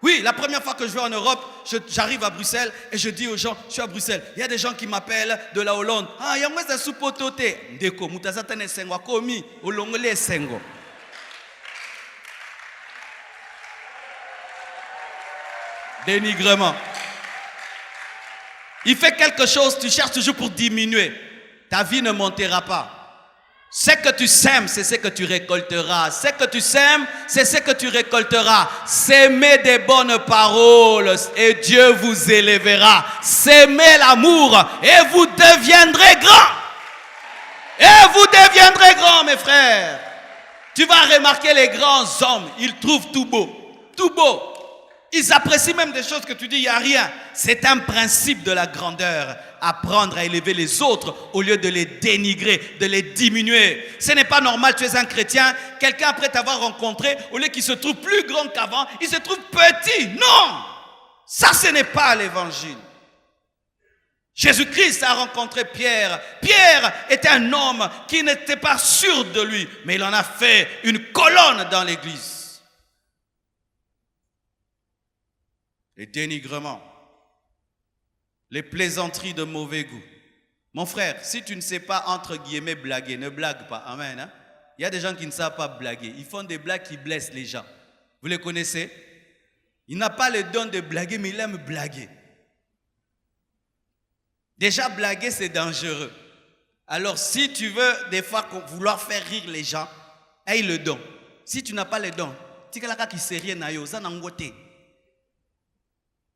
S1: Oui, la première fois que je vais en Europe, j'arrive à Bruxelles et je dis aux gens, je suis à Bruxelles. Il y a des gens qui m'appellent de la Hollande. Ah, il y a moi ça soupotote. Ndeko, mutazatane sengo komi, olongole sengo. Dénigrement. Il fait quelque chose, tu cherches toujours pour diminuer. Ta vie ne montera pas. Ce que tu sèmes, c'est ce que tu récolteras. Ce que tu sèmes, c'est ce que tu récolteras. Sémez des bonnes paroles et Dieu vous élèvera. Sémez l'amour et vous deviendrez grands. Et vous deviendrez grands, mes frères. Tu vas remarquer les grands hommes, ils trouvent tout beau. Tout beau. Ils apprécient même des choses que tu dis, il n'y a rien. C'est un principe de la grandeur. Apprendre à élever les autres au lieu de les dénigrer, de les diminuer. Ce n'est pas normal, tu es un chrétien. Quelqu'un après t'avoir rencontré, au lieu qu'il se trouve plus grand qu'avant, il se trouve petit. Non! Ça, ce n'est pas l'évangile. Jésus-Christ a rencontré Pierre. Pierre était un homme qui n'était pas sûr de lui, mais il en a fait une colonne dans l'église. Les dénigrements, les plaisanteries de mauvais goût. Mon frère, si tu ne sais pas entre guillemets blaguer, ne blague pas. Amen. Hein? Il y a des gens qui ne savent pas blaguer. Ils font des blagues qui blessent les gens. Vous le connaissez? Il n'a pas le don de blaguer, mais il aime blaguer. Déjà, blaguer, c'est dangereux. Alors, si tu veux, des fois, vouloir faire rire les gens, aie le don. Si tu n'as pas le don,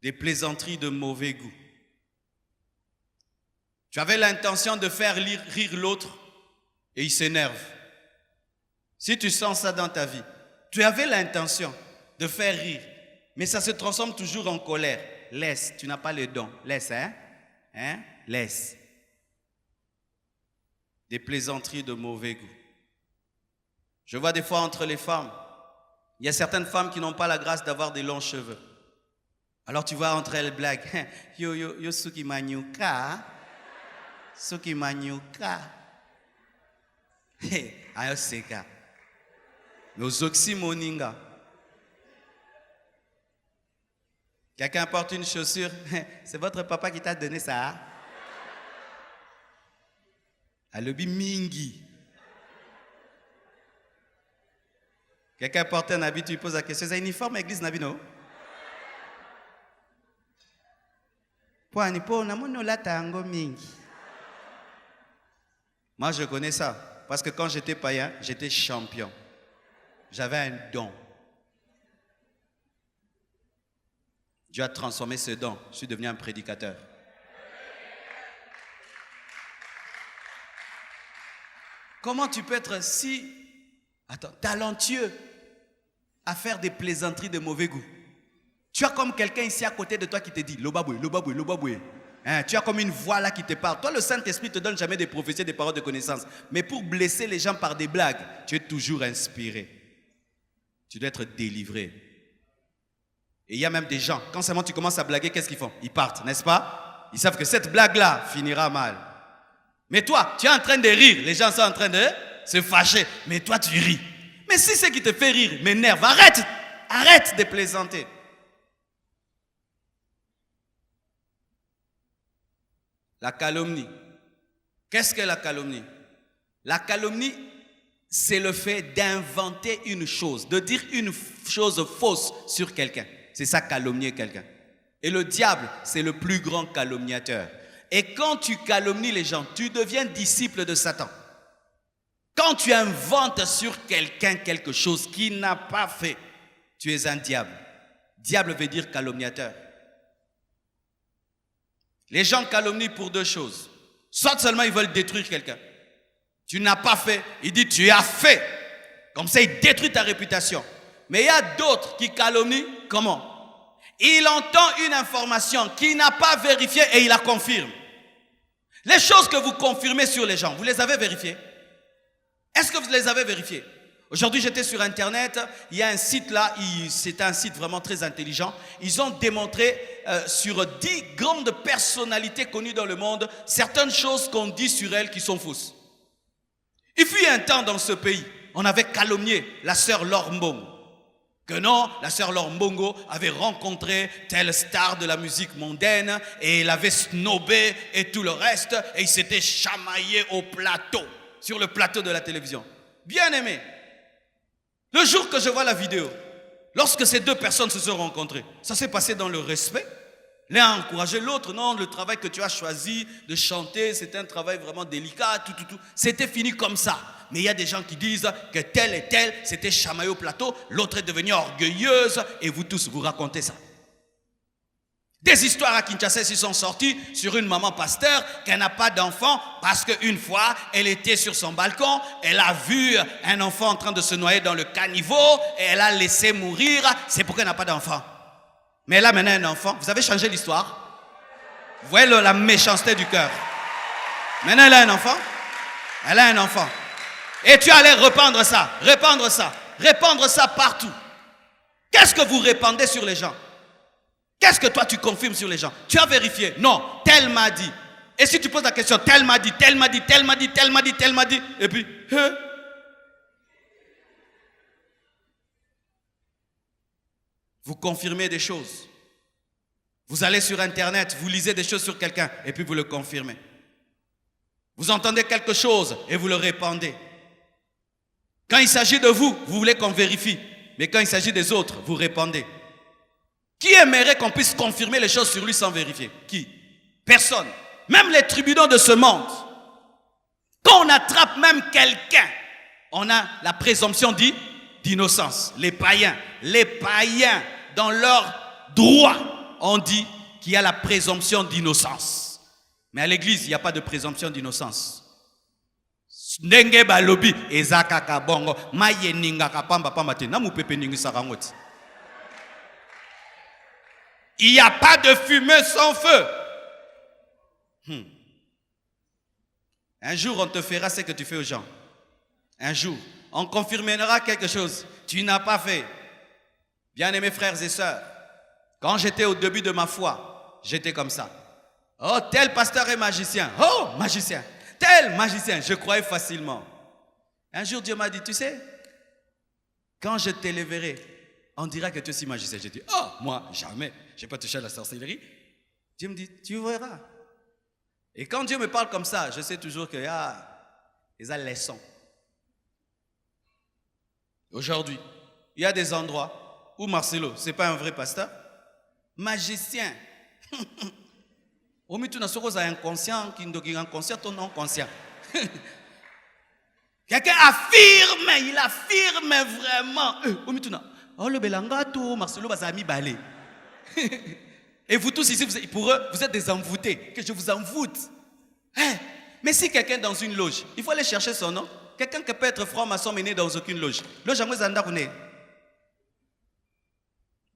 S1: des plaisanteries de mauvais goût. Tu avais l'intention de faire rire l'autre et il s'énerve. Si tu sens ça dans ta vie, tu avais l'intention de faire rire, mais ça se transforme toujours en colère. Laisse, tu n'as pas le don. Laisse, hein? Laisse. Des plaisanteries de mauvais goût. Je vois des fois entre les femmes, il y a certaines femmes qui n'ont pas la grâce d'avoir des longs cheveux. Alors tu vois entre elles blagues. Yo suki manyuka. Suki manyuka. Ayo seka. Nos oxymoninga. Quelqu'un porte une chaussure. C'est votre papa qui t'a donné ça. Alobi mingi. Quelqu'un porte un habit, tu lui poses la question. C'est un uniforme église Nabino? Moi, je connais ça. Parce que quand j'étais païen, j'étais champion. J'avais un don. Dieu a transformé ce don. Je suis devenu un prédicateur. Comment tu peux être si talentueux à faire des plaisanteries de mauvais goût? Tu as comme quelqu'un ici à côté de toi qui te dit Lobaboué, Lobaboué, Lobaboué. Tu as comme une voix là qui te parle. Toi, le Saint-Esprit ne te donne jamais des prophéties, des paroles de connaissance. Mais pour blesser les gens par des blagues, tu es toujours inspiré. Tu dois être délivré. Et il y a même des gens, quand seulement tu commences à blaguer, qu'est-ce qu'ils font? Ils partent, n'est-ce pas? Ils savent que cette blague-là finira mal. Mais toi, tu es en train de rire. Les gens sont en train de se fâcher. Mais toi, tu ris. Mais si ce qui te fait rire m'énerve, arrête de plaisanter. La calomnie. Qu'est-ce que la calomnie? La calomnie, c'est le fait d'inventer une chose, de dire une chose fausse sur quelqu'un. C'est ça, calomnier quelqu'un. Et le diable, c'est le plus grand calomniateur. Et quand tu calomnies les gens, tu deviens disciple de Satan. Quand tu inventes sur quelqu'un quelque chose qu'il n'a pas fait, tu es un diable. Diable veut dire calomniateur. Les gens calomnient pour deux choses. Soit seulement ils veulent détruire quelqu'un. Tu n'as pas fait, il dit tu as fait. Comme ça, il détruit ta réputation. Mais il y a d'autres qui calomnient. Comment? Il entend une information qu'il n'a pas vérifiée et il la confirme. Les choses que vous confirmez sur les gens, vous les avez vérifiées? Est-ce que vous les avez vérifiées? Aujourd'hui, j'étais sur Internet, il y a un site là, c'est un site vraiment très intelligent. Ils ont démontré sur 10 grandes personnalités connues dans le monde, certaines choses qu'on dit sur elles qui sont fausses. Il fut un temps dans ce pays, on avait calomnié la sœur Laure Mbongo. Que non, la sœur Laure Mbongo avait rencontré telle star de la musique mondaine et il avait snobé et tout le reste et il s'était chamaillé au plateau, sur le plateau de la télévision. Bien aimé. Le jour que je vois la vidéo, lorsque ces deux personnes se sont rencontrées, ça s'est passé dans le respect. L'un a encouragé l'autre. Non, le travail que tu as choisi de chanter, c'est un travail vraiment délicat, tout. C'était fini comme ça. Mais il y a des gens qui disent que tel et tel s'était chamaillé au plateau, l'autre est devenue orgueilleuse et vous tous vous racontez ça. Des histoires à Kinshasa s'y sont sorties sur une maman pasteur qui n'a pas d'enfant parce qu'une fois, elle était sur son balcon, elle a vu un enfant en train de se noyer dans le caniveau et elle a laissé mourir. C'est pourquoi elle n'a pas d'enfant. Mais elle a maintenant un enfant. Vous avez changé l'histoire? Vous voyez la méchanceté du cœur. Maintenant, elle a un enfant. Elle a un enfant. Et tu allais répandre ça partout. Qu'est-ce que vous répandez sur les gens? Qu'est-ce que toi tu confirmes sur les gens? Tu as vérifié? Non, tel m'a dit. Et si tu poses la question, tel m'a dit, et puis, vous confirmez des choses. Vous allez sur Internet, vous lisez des choses sur quelqu'un, et puis vous le confirmez. Vous entendez quelque chose, et vous le répandez. Quand il s'agit de vous, vous voulez qu'on vérifie. Mais quand il s'agit des autres, vous répondez. Qui aimerait qu'on puisse confirmer les choses sur lui sans vérifier? Qui? Personne. Même les tribunaux de ce monde. Quand on attrape même quelqu'un, on a la présomption d'innocence. Les païens, dans leur droit, on dit qu'il y a la présomption d'innocence. Mais à l'église, il n'y a pas de présomption d'innocence. Il n'y a pas de fumée sans feu. Un jour, on te fera ce que tu fais aux gens. Un jour, on confirmera quelque chose. Tu n'as pas fait. Bien-aimés frères et sœurs, quand j'étais au début de ma foi, j'étais comme ça. Oh, tel pasteur est magicien. Oh, magicien. Tel magicien. Je croyais facilement. Un jour, Dieu m'a dit, tu sais, quand je t'élèverai, on dira que tu es aussi magicien. J'ai dit, oh, moi, jamais. Je n'ai pas touché à la sorcellerie. Dieu me dit, tu verras. Et quand Dieu me parle comme ça, je sais toujours qu'il y a des leçons. Aujourd'hui, il y a des endroits où Marcelo, ce n'est pas un vrai pasteur, magicien. Au milieu de inconscient, qui est inconscient ou non conscient. Quelqu'un affirme, il affirme vraiment. Au milieu de oh le belangato, Marcelo va s'ami balé. Et vous tous ici, pour eux, vous êtes des envoûtés, que je vous envoûte. Mais si quelqu'un est dans une loge, il faut aller chercher son nom. Quelqu'un qui peut être franc-maçon mais né dans aucune loge. Loge en Mais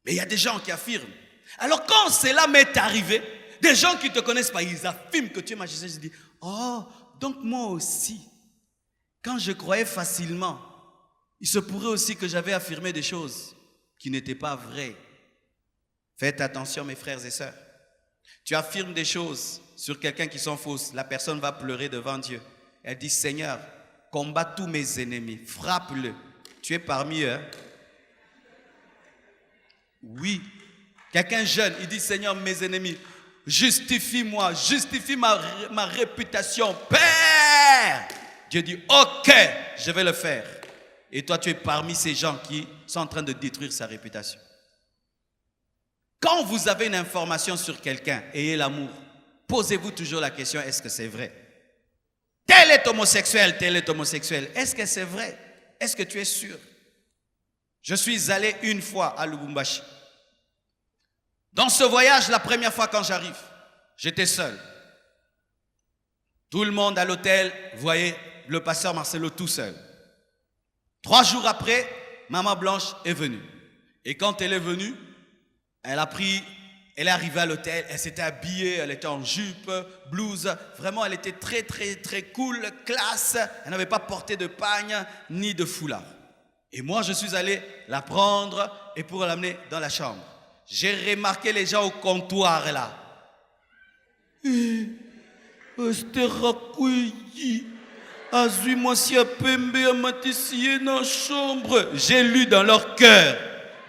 S1: il y a des gens qui affirment. Alors quand cela m'est arrivé, des gens qui ne te connaissent pas, ils affirment que tu es magicien. Je dis, oh, donc moi aussi, quand je croyais facilement, il se pourrait aussi que j'avais affirmé des choses qui n'étaient pas vraies. Faites attention mes frères et sœurs. Tu affirmes des choses sur quelqu'un qui sont fausses. La personne va pleurer devant Dieu. Elle dit, Seigneur, combat tous mes ennemis, frappe-le. Tu es parmi eux. Hein? Oui. Quelqu'un jeune, il dit, Seigneur, mes ennemis, justifie-moi, justifie ma réputation. Père! Dieu dit, ok, je vais le faire. Et toi, tu es parmi ces gens qui sont en train de détruire sa réputation. Quand vous avez une information sur quelqu'un, ayez l'amour. Posez-vous toujours la question, est-ce que c'est vrai? Tel est homosexuel, tel est homosexuel. Est-ce que c'est vrai? Est-ce que tu es sûr? Je suis allé une fois à Lubumbashi. Dans ce voyage, la première fois quand j'arrive, j'étais seul. Tout le monde à l'hôtel voyait le pasteur Marcelo tout seul. 3 jours après, Maman Blanche est venue. Et quand elle est venue, elle est arrivée à l'hôtel, elle s'était habillée, elle était en jupe, blouse. Vraiment, elle était très, très, très cool, classe. Elle n'avait pas porté de pagne ni de foulard. Et moi, je suis allé la prendre et pour l'amener dans la chambre. J'ai remarqué les gens au comptoir là. J'ai lu dans leur cœur.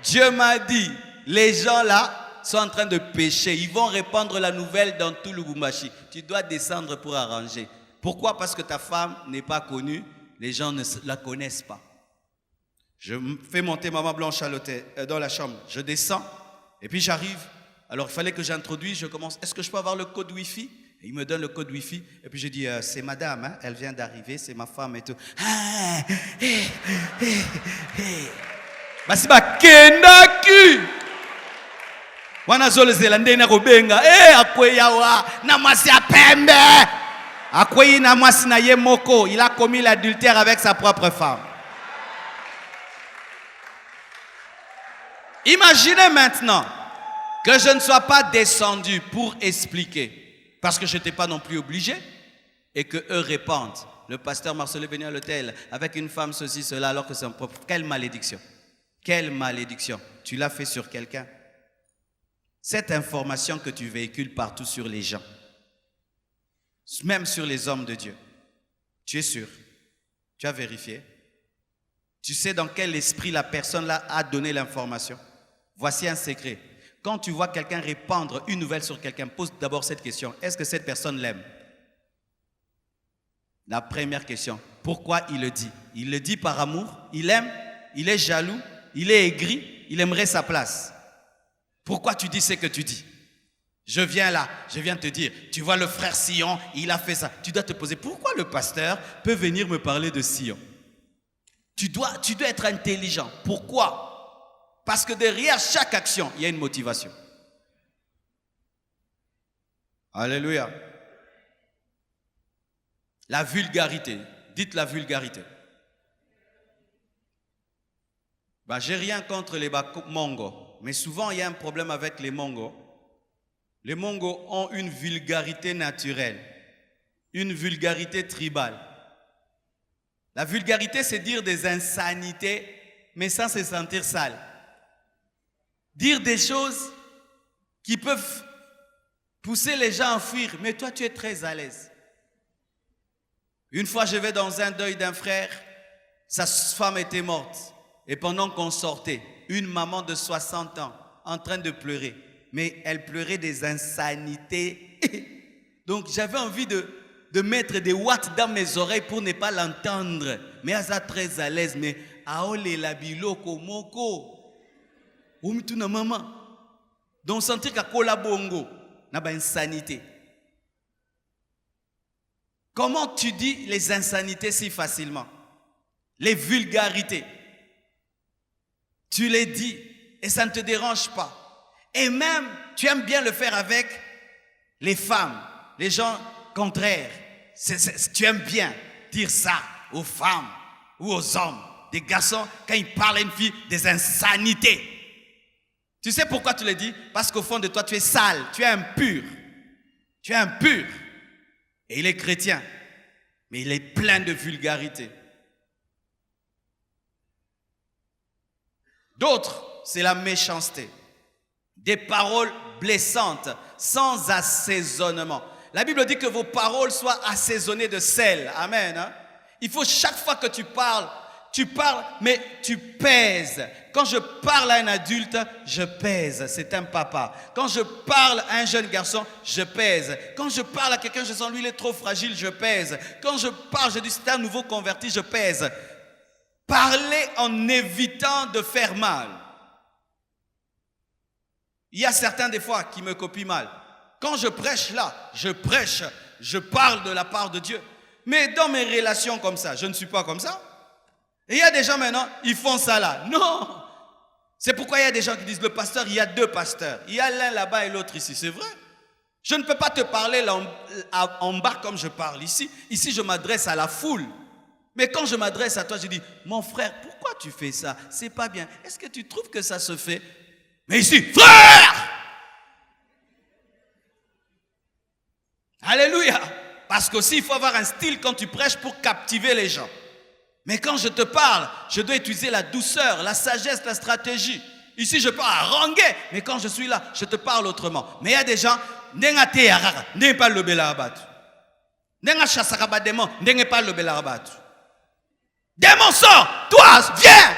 S1: Dieu m'a dit, les gens là sont en train de pécher. Ils vont répandre la nouvelle dans tout le Lubumbashi. Tu dois descendre pour arranger. Pourquoi? Parce que ta femme n'est pas connue. Les gens ne la connaissent pas. Je fais monter Maman Blanche à l'hôtel, dans la chambre. Je descends et puis j'arrive. Alors il fallait que j'introduise. Je commence. Est-ce que je peux avoir le code Wi-Fi? Et il me donne le code Wi-Fi. Et puis je dis, c'est madame, hein, elle vient d'arriver, c'est ma femme et tout. Basiba Kendaki. Wanazole zelande na kobenga. Akweyawa na mwasi ya pembe. Akweyi na mwasi na ye moko. Il a commis l'adultère avec sa propre femme. Imaginez maintenant que je ne sois pas descendu pour expliquer. Parce que je n'étais pas non plus obligé. Et qu'eux répandent. Le pasteur Marcelo est venu à l'hôtel avec une femme, ceci, cela, alors que c'est un propre. Quelle malédiction. Quelle malédiction. Tu l'as fait sur quelqu'un. Cette information que tu véhicules partout sur les gens, même sur les hommes de Dieu, tu es sûr? Tu as vérifié? Tu sais dans quel esprit la personne là a donné l'information? Voici un secret. Quand tu vois quelqu'un répandre une nouvelle sur quelqu'un, pose d'abord cette question. Est-ce que cette personne l'aime? La première question. Pourquoi il le dit? Il le dit par amour? Il aime? Il est jaloux? il est aigri, il aimerait sa place. Pourquoi tu dis ce que tu dis? Je viens là, je viens te dire, tu vois le frère Sion, il a fait ça. Tu dois te poser, pourquoi le pasteur peut venir me parler de Sion? Tu dois être intelligent. Pourquoi? Parce que derrière chaque action, il y a une motivation. Alléluia. La vulgarité. Dites la vulgarité. J'ai rien contre les Mongos, mais souvent il y a un problème avec les Mongos. Les Mongos ont une vulgarité naturelle, une vulgarité tribale. La vulgarité, c'est dire des insanités, mais sans se sentir sale. Dire des choses qui peuvent pousser les gens à fuir, mais toi tu es très à l'aise. Une fois je vais dans un deuil d'un frère, sa femme était morte. Et pendant qu'on sortait, une maman de 60 ans en train de pleurer, mais elle pleurait des insanités. Donc j'avais envie de mettre des watts dans mes oreilles pour ne pas l'entendre. Mais elle est très à l'aise, mais aole la biloko moko. Omituna maman. Donc sentir qu'à kola bongo, n'a pas insanité. Comment tu dis les insanités si facilement? Les vulgarités. Tu les dis et ça ne te dérange pas. Et même, tu aimes bien le faire avec les femmes, les gens contraires. Tu aimes bien dire ça aux femmes ou aux hommes, des garçons, quand ils parlent à une fille, des insanités. Tu sais pourquoi tu le dis? Parce qu'au fond de toi, tu es sale, tu es impur. Tu es impur. Et il est chrétien, mais il est plein de vulgarité. D'autres, c'est la méchanceté. Des paroles blessantes, sans assaisonnement. La Bible dit que vos paroles soient assaisonnées de sel. Amen. Hein? Il faut chaque fois que tu parles, mais tu pèses. Quand je parle à un adulte, je pèse. C'est un papa. Quand je parle à un jeune garçon, je pèse. Quand je parle à quelqu'un, je sens lui, il est trop fragile, je pèse. Quand je parle, je dis c'est un nouveau converti, je pèse. Parler en évitant de faire mal. Il y a certains des fois qui me copient mal. Quand je prêche là, je parle de la part de Dieu. Mais dans mes relations comme ça, je ne suis pas comme ça. Et il y a des gens maintenant, ils font ça là. Non! C'est pourquoi il y a des gens qui disent, le pasteur, il y a deux pasteurs. Il y a l'un là-bas et l'autre ici. C'est vrai. Je ne peux pas te parler là en bas comme je parle ici. Ici, je m'adresse à la foule. Mais quand je m'adresse à toi, je dis, mon frère, pourquoi tu fais ça? C'est pas bien. Est-ce que tu trouves que ça se fait? Mais ici, frère! Alléluia! Parce qu'aussi, il faut avoir un style quand tu prêches pour captiver les gens. Mais quand je te parle, je dois utiliser la douceur, la sagesse, la stratégie. Ici, je parle à haranguer, mais quand je suis là, je te parle autrement. Mais il y a des gens, n'enga te yarara, n'enga pas le belarabat. N'enga chassaraba démon, n'enga pas le belarabat. Démon sort, toi, viens!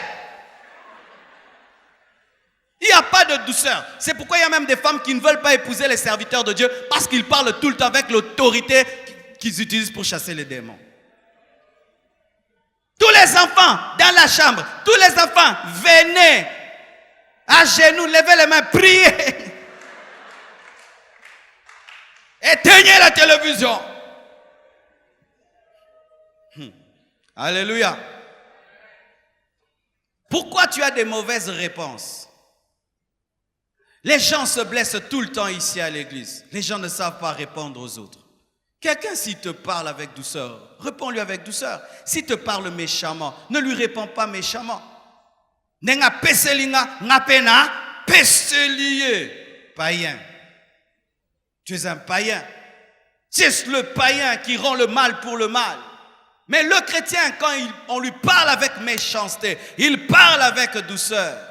S1: Il n'y a pas de douceur. C'est pourquoi il y a même des femmes qui ne veulent pas épouser les serviteurs de Dieu parce qu'ils parlent tout le temps avec l'autorité qu'ils utilisent pour chasser les démons. Tous les enfants dans la chambre, tous les enfants, venez à genoux, levez les mains, priez. Éteignez la télévision. Alléluia. Pourquoi tu as des mauvaises réponses? Les gens se blessent tout le temps ici à l'église. Les gens ne savent pas répondre aux autres. Quelqu'un, s'il te parle avec douceur, réponds-lui avec douceur. S'il te parle méchamment, ne lui réponds pas méchamment. Nenga peselinga, ngapena, peselier. Païen. Tu es un païen. C'est le païen qui rend le mal pour le mal. Mais le chrétien, quand on lui parle avec méchanceté, il parle avec douceur.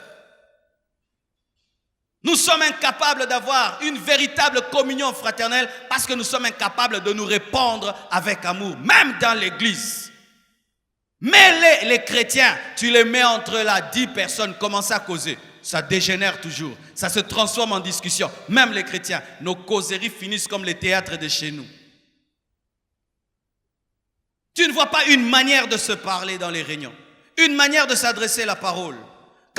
S1: Nous sommes incapables d'avoir une véritable communion fraternelle parce que nous sommes incapables de nous répondre avec amour, même dans l'église. Mais les chrétiens, tu les mets entre là, 10 personnes, commencent à causer. Ça dégénère toujours, ça se transforme en discussion. Même les chrétiens, nos causeries finissent comme les théâtres de chez nous. Tu ne vois pas une manière de se parler dans les réunions, une manière de s'adresser la parole.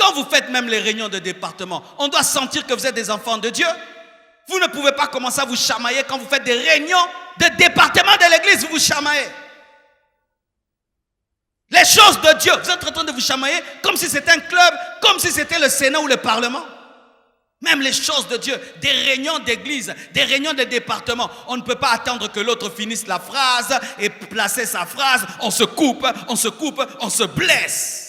S1: quand vous faites même les réunions de département, on doit sentir que vous êtes des enfants de Dieu. Vous ne pouvez pas commencer à vous chamailler quand vous faites des réunions de département de l'église, vous vous chamaillez. Les choses de Dieu, vous êtes en train de vous chamailler comme si c'était un club, comme si c'était le Sénat ou le Parlement. Même les choses de Dieu, des réunions d'église, des réunions de département, on ne peut pas attendre que l'autre finisse la phrase et placer sa phrase. On se coupe, on se blesse.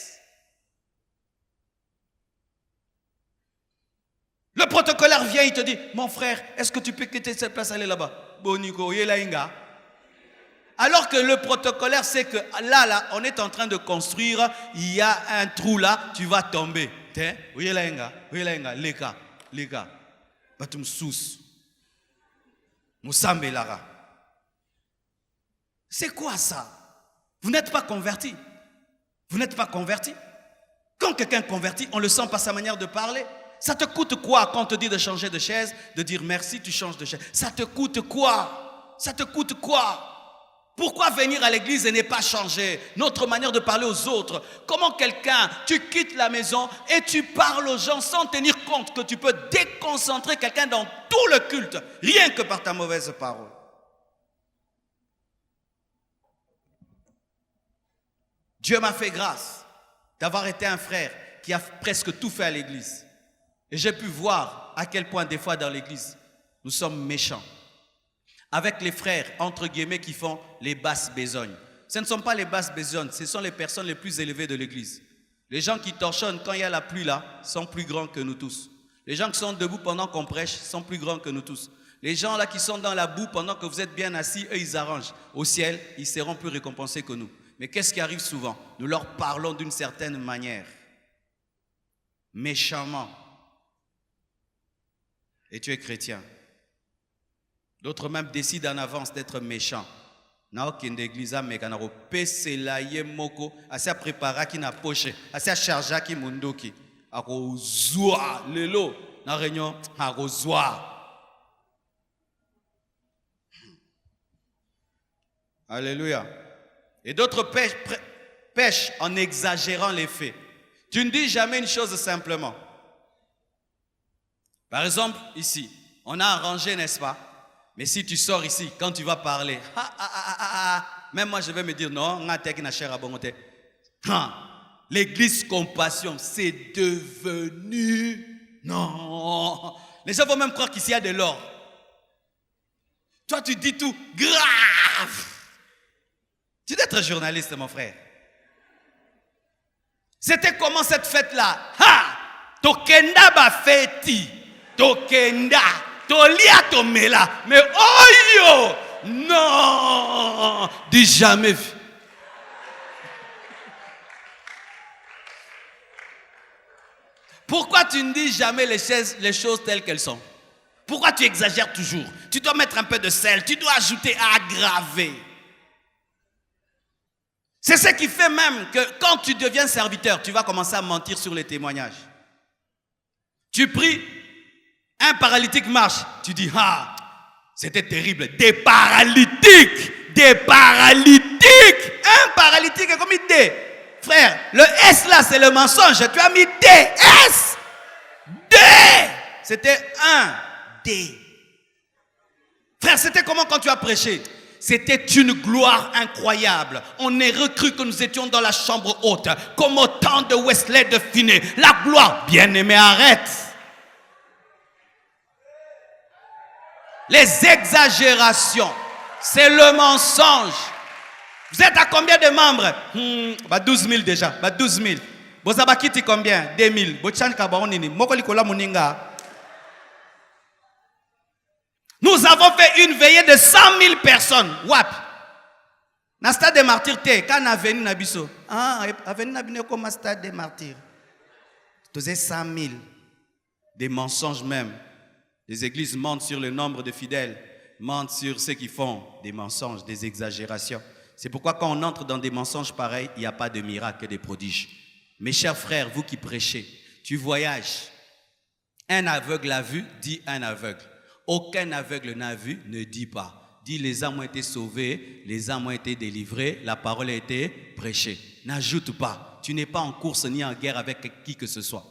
S1: Le protocolaire vient, il te dit, mon frère, est-ce que tu peux quitter cette place, aller là-bas? Boniko, yelainga. Alors que le protocolaire sait que là, on est en train de construire, il y a un trou là, tu vas tomber. Yelainga, les gars, batum sous. Moussambe lara. C'est quoi ça? Vous n'êtes pas converti. Vous n'êtes pas converti. Quand quelqu'un convertit, on le sent par sa manière de parler. Ça te coûte quoi quand on te dit de changer de chaise, de dire merci, tu changes de chaise? Ça te coûte quoi? Ça te coûte quoi? Pourquoi venir à l'église et ne pas changer notre manière de parler aux autres? Comment quelqu'un, tu quittes la maison et tu parles aux gens sans tenir compte que tu peux déconcentrer quelqu'un dans tout le culte, rien que par ta mauvaise parole? Dieu m'a fait grâce d'avoir été un frère qui a presque tout fait à l'église. Et j'ai pu voir à quel point des fois dans l'église, nous sommes méchants. Avec les frères, entre guillemets, qui font les basses besognes. Ce ne sont pas les basses besognes, ce sont les personnes les plus élevées de l'église. Les gens qui torchonnent quand il y a la pluie là, sont plus grands que nous tous. Les gens qui sont debout pendant qu'on prêche sont plus grands que nous tous. Les gens là qui sont dans la boue pendant que vous êtes bien assis, eux ils arrangent. Au ciel, ils seront plus récompensés que nous. Mais qu'est-ce qui arrive souvent? Nous leur parlons d'une certaine manière. Méchamment. Et tu es chrétien. D'autres même décident en avance d'être méchants. Naokende église mekanaro pesela ye moko asa prépara ki na poche asa charger ki mundoki ako zwa lelo na réunion ako zwa. Alléluia. Et d'autres pêchent en exagérant les faits. Tu ne dis jamais une chose simplement. Par exemple, ici, on a arrangé, n'est-ce pas? Mais si tu sors ici, quand tu vas parler, même moi je vais me dire non, l'église compassion, c'est devenu, non. Les gens vont même croire qu'ici il y a de l'or. Toi tu dis tout grave. Tu dois être journaliste, mon frère. C'était comment cette fête-là? Tokenda ba feti, tokenda. Tolia tomela, mais oh yo, non, dis jamais vu. Pourquoi tu ne dis jamais les choses telles qu'elles sont? Pourquoi tu exagères toujours? Tu dois mettre un peu de sel, tu dois ajouter aggraver. C'est ce qui fait même que quand tu deviens serviteur, tu vas commencer à mentir sur les témoignages. Tu pries. Un paralytique marche, tu dis, c'était terrible. Des paralytiques. Un paralytique est comme il dit. Frère, le S là, c'est le mensonge. Tu as mis D, S, D. C'était un D. Frère, c'était comment quand tu as prêché? C'était une gloire incroyable. On est recru que nous étions dans la chambre haute, comme au temps de Wesley de Finney. La gloire, bien-aimé, arrête. Les exagérations, c'est le mensonge. Vous êtes à combien de membres? 12 000 déjà. 12 000. Vous avez quitté combien? 2 000. Nous avons fait une veillée de 100 000 personnes. Wap. Na stade des martyrs, quand on a venu Nabiso. Avenu Nabine comme stade des martyrs. Tu faisais 100 000. Des mensonges même. Les églises mentent sur le nombre de fidèles, mentent sur ceux qui font des mensonges, des exagérations. C'est pourquoi quand on entre dans des mensonges pareils, il n'y a pas de miracle, des prodiges. Mes chers frères, vous qui prêchez, tu voyages. Un aveugle a vu, dit un aveugle. Aucun aveugle n'a vu, ne dit pas. Dis, les âmes ont été sauvées, les âmes ont été délivrées, la parole a été prêchée. N'ajoute pas. Tu n'es pas en course ni en guerre avec qui que ce soit.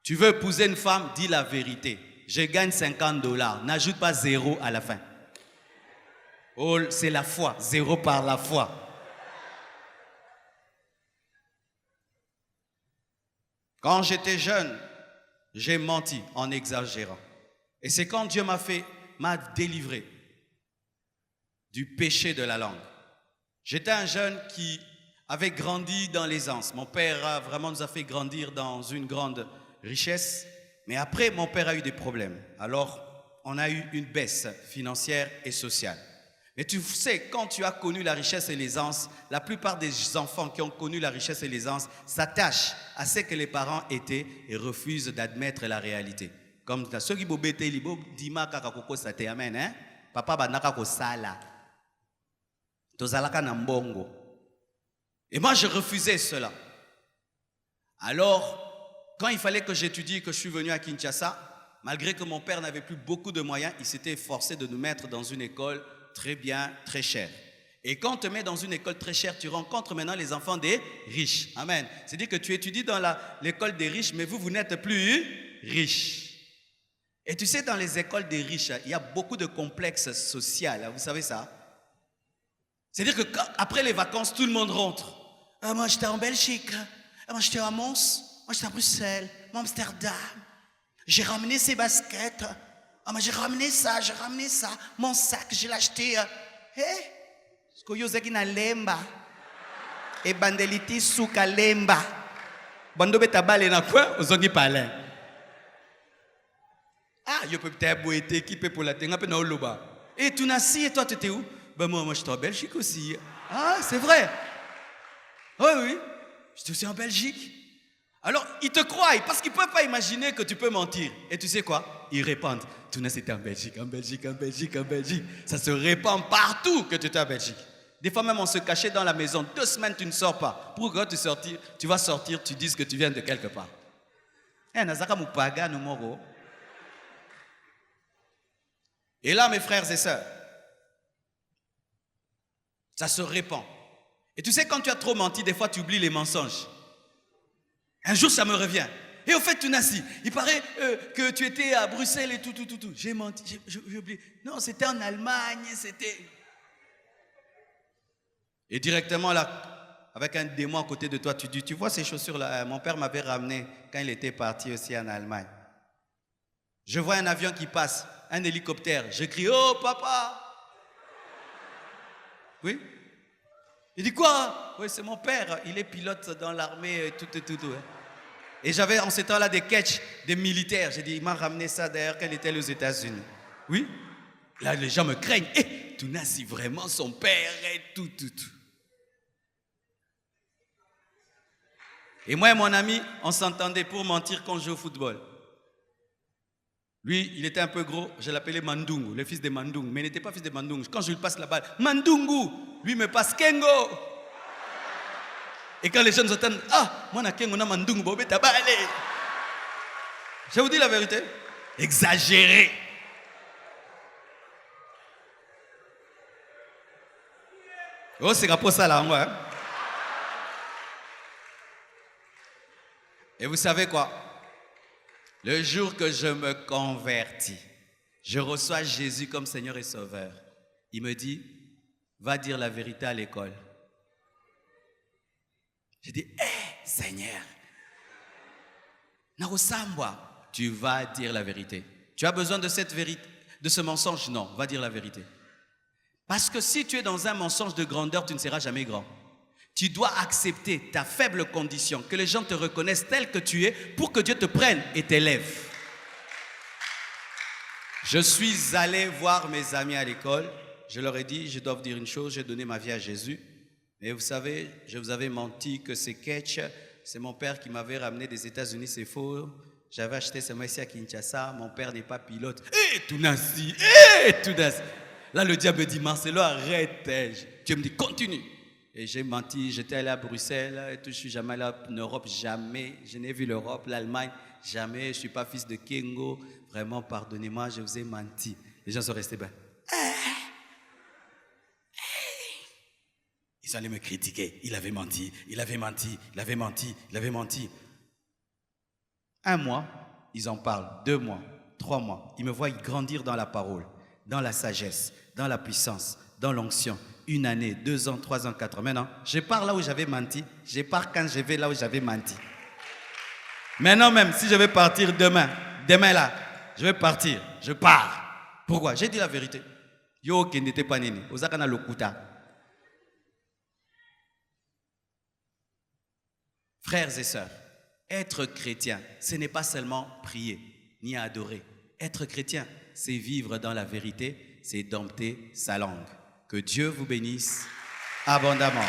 S1: Tu veux épouser une femme, dis la vérité. Je gagne $50. N'ajoute pas 0 à la fin. Oh, c'est la foi. 0 par la foi. Quand j'étais jeune, j'ai menti en exagérant. Et c'est quand Dieu m'a délivré du péché de la langue. J'étais un jeune qui avait grandi dans l'aisance. Mon père vraiment nous a fait grandir dans une grande richesse. Mais après, mon père a eu des problèmes. Alors, on a eu une baisse financière et sociale. Mais tu sais, quand tu as connu la richesse et l'aisance, la plupart des enfants qui ont connu la richesse et l'aisance s'attachent à ce que les parents étaient et refusent d'admettre la réalité. Comme ceux qui bobete libo dima kakakoko sate amen hein. Papa banaka ko sala. Tozalaka na mbongo. Et moi je refusais cela. Alors quand il fallait que j'étudie, que je suis venu à Kinshasa, malgré que mon père n'avait plus beaucoup de moyens, il s'était efforcé de nous mettre dans une école très bien, très chère. Et quand on te met dans une école très chère, tu rencontres maintenant les enfants des riches. Amen. C'est-à-dire que tu étudies dans l'école des riches, mais vous n'êtes plus riches. Et tu sais, dans les écoles des riches, il y a beaucoup de complexes sociaux. Vous savez ça? C'est-à-dire que après les vacances, tout le monde rentre. Moi, j'étais en Belgique. Moi, j'étais à Mons. Moi, j'étais à Bruxelles. Moi, à Amsterdam. J'ai ramené ces baskets. Moi, j'ai ramené ça. Mon sac, je l'ai acheté. Skoyozaki na lemba. Et bandeliti suka lemba. Bando betabale na quoi? Ozongi palin. Je peux peut-être boiter qui peut pour la tenga pe na oloba. Et tu n'as et toi tu étais où? Ben moi j'étais en Belgique aussi. Ah, c'est vrai. Oui. J'étais aussi en Belgique. Alors, ils te croient parce qu'ils ne peuvent pas imaginer que tu peux mentir. Et tu sais quoi? Ils répandent. Tu n'as été en Belgique. Ça se répand partout que tu étais en Belgique. Des fois même on se cachait dans la maison. 2 semaines tu ne sors pas. Pour que tu vas sortir, tu dises que tu viens de quelque part. Et là mes frères et sœurs, ça se répand. Et tu sais quand tu as trop menti, des fois tu oublies les mensonges. Un jour, ça me revient. Et au fait, tu n'as si. Il paraît que tu étais à Bruxelles et tout. J'ai menti, j'ai oublié. Non, c'était en Allemagne, c'était... Et directement là, avec un démon à côté de toi, tu dis, tu vois ces chaussures-là, mon père m'avait ramené quand il était parti aussi en Allemagne. Je vois un avion qui passe, un hélicoptère. Je crie, oh papa! Oui? Il dit quoi? Oui, c'est mon père, il est pilote dans l'armée, tout. Et j'avais en ce temps-là des catchs, des militaires. J'ai dit, il m'a ramené ça d'ailleurs quand il était aux États-Unis. Oui? Là, les gens me craignent. Tunasi, vraiment son père et tout. Et moi et mon ami, on s'entendait pour mentir quand je jouais au football. Lui, il était un peu gros, je l'appelais Mandungu, le fils de Mandungu. Mais il n'était pas fils de Mandungu. Quand je lui passe la balle, Mandungu, lui me passe Kengo. Et quand les jeunes entendent, moi, Kengo, na Mandungu, bobé, tabalé. Je vous dis la vérité, exagéré. Oh, c'est pour ça là, moi. Et vous savez quoi? Le jour que je me convertis, je reçois Jésus comme Seigneur et Sauveur. Il me dit, va dire la vérité à l'école. J'ai dit, Seigneur, tu vas dire la vérité. Tu as besoin de cette vérité, de ce mensonge? Non, va dire la vérité. Parce que si tu es dans un mensonge de grandeur, tu ne seras jamais grand. Tu dois accepter ta faible condition, que les gens te reconnaissent tel que tu es pour que Dieu te prenne et t'élève. Je suis allé voir mes amis à l'école. Je leur ai dit, je dois vous dire une chose, j'ai donné ma vie à Jésus. Mais vous savez, je vous avais menti que ces catchs, c'est mon père qui m'avait ramené des États-Unis, c'est faux. J'avais acheté ce ici à Kinshasa, mon père n'est pas pilote. Tunasi. Là, le diable me dit, Marcelo, arrête. Dieu me dit, continue. Et j'ai menti, j'étais allé à Bruxelles et tout, je suis jamais allé en Europe, jamais. Je n'ai vu l'Europe, l'Allemagne, jamais. Je ne suis pas fils de Kengo. Vraiment, pardonnez-moi, je vous ai menti. Les gens sont restés bien. Ils allaient me critiquer. Il avait menti, il avait menti, il avait menti, il avait menti. 1 mois, ils en parlent. 2 mois, 3 mois. Ils me voient grandir dans la parole, dans la sagesse, dans la puissance, dans l'onction. 1 année, 2 ans, 3 ans, 4 ans. Maintenant, je pars là où j'avais menti. Je pars quand je vais là où j'avais menti. Maintenant même, si je vais partir demain là, je vais partir. Je pars. Pourquoi? J'ai dit la vérité. Yo qui n'était pas nini. Osakana lokuta. Frères et sœurs, être chrétien, ce n'est pas seulement prier ni adorer. Être chrétien, c'est vivre dans la vérité, c'est dompter sa langue. Que Dieu vous bénisse abondamment.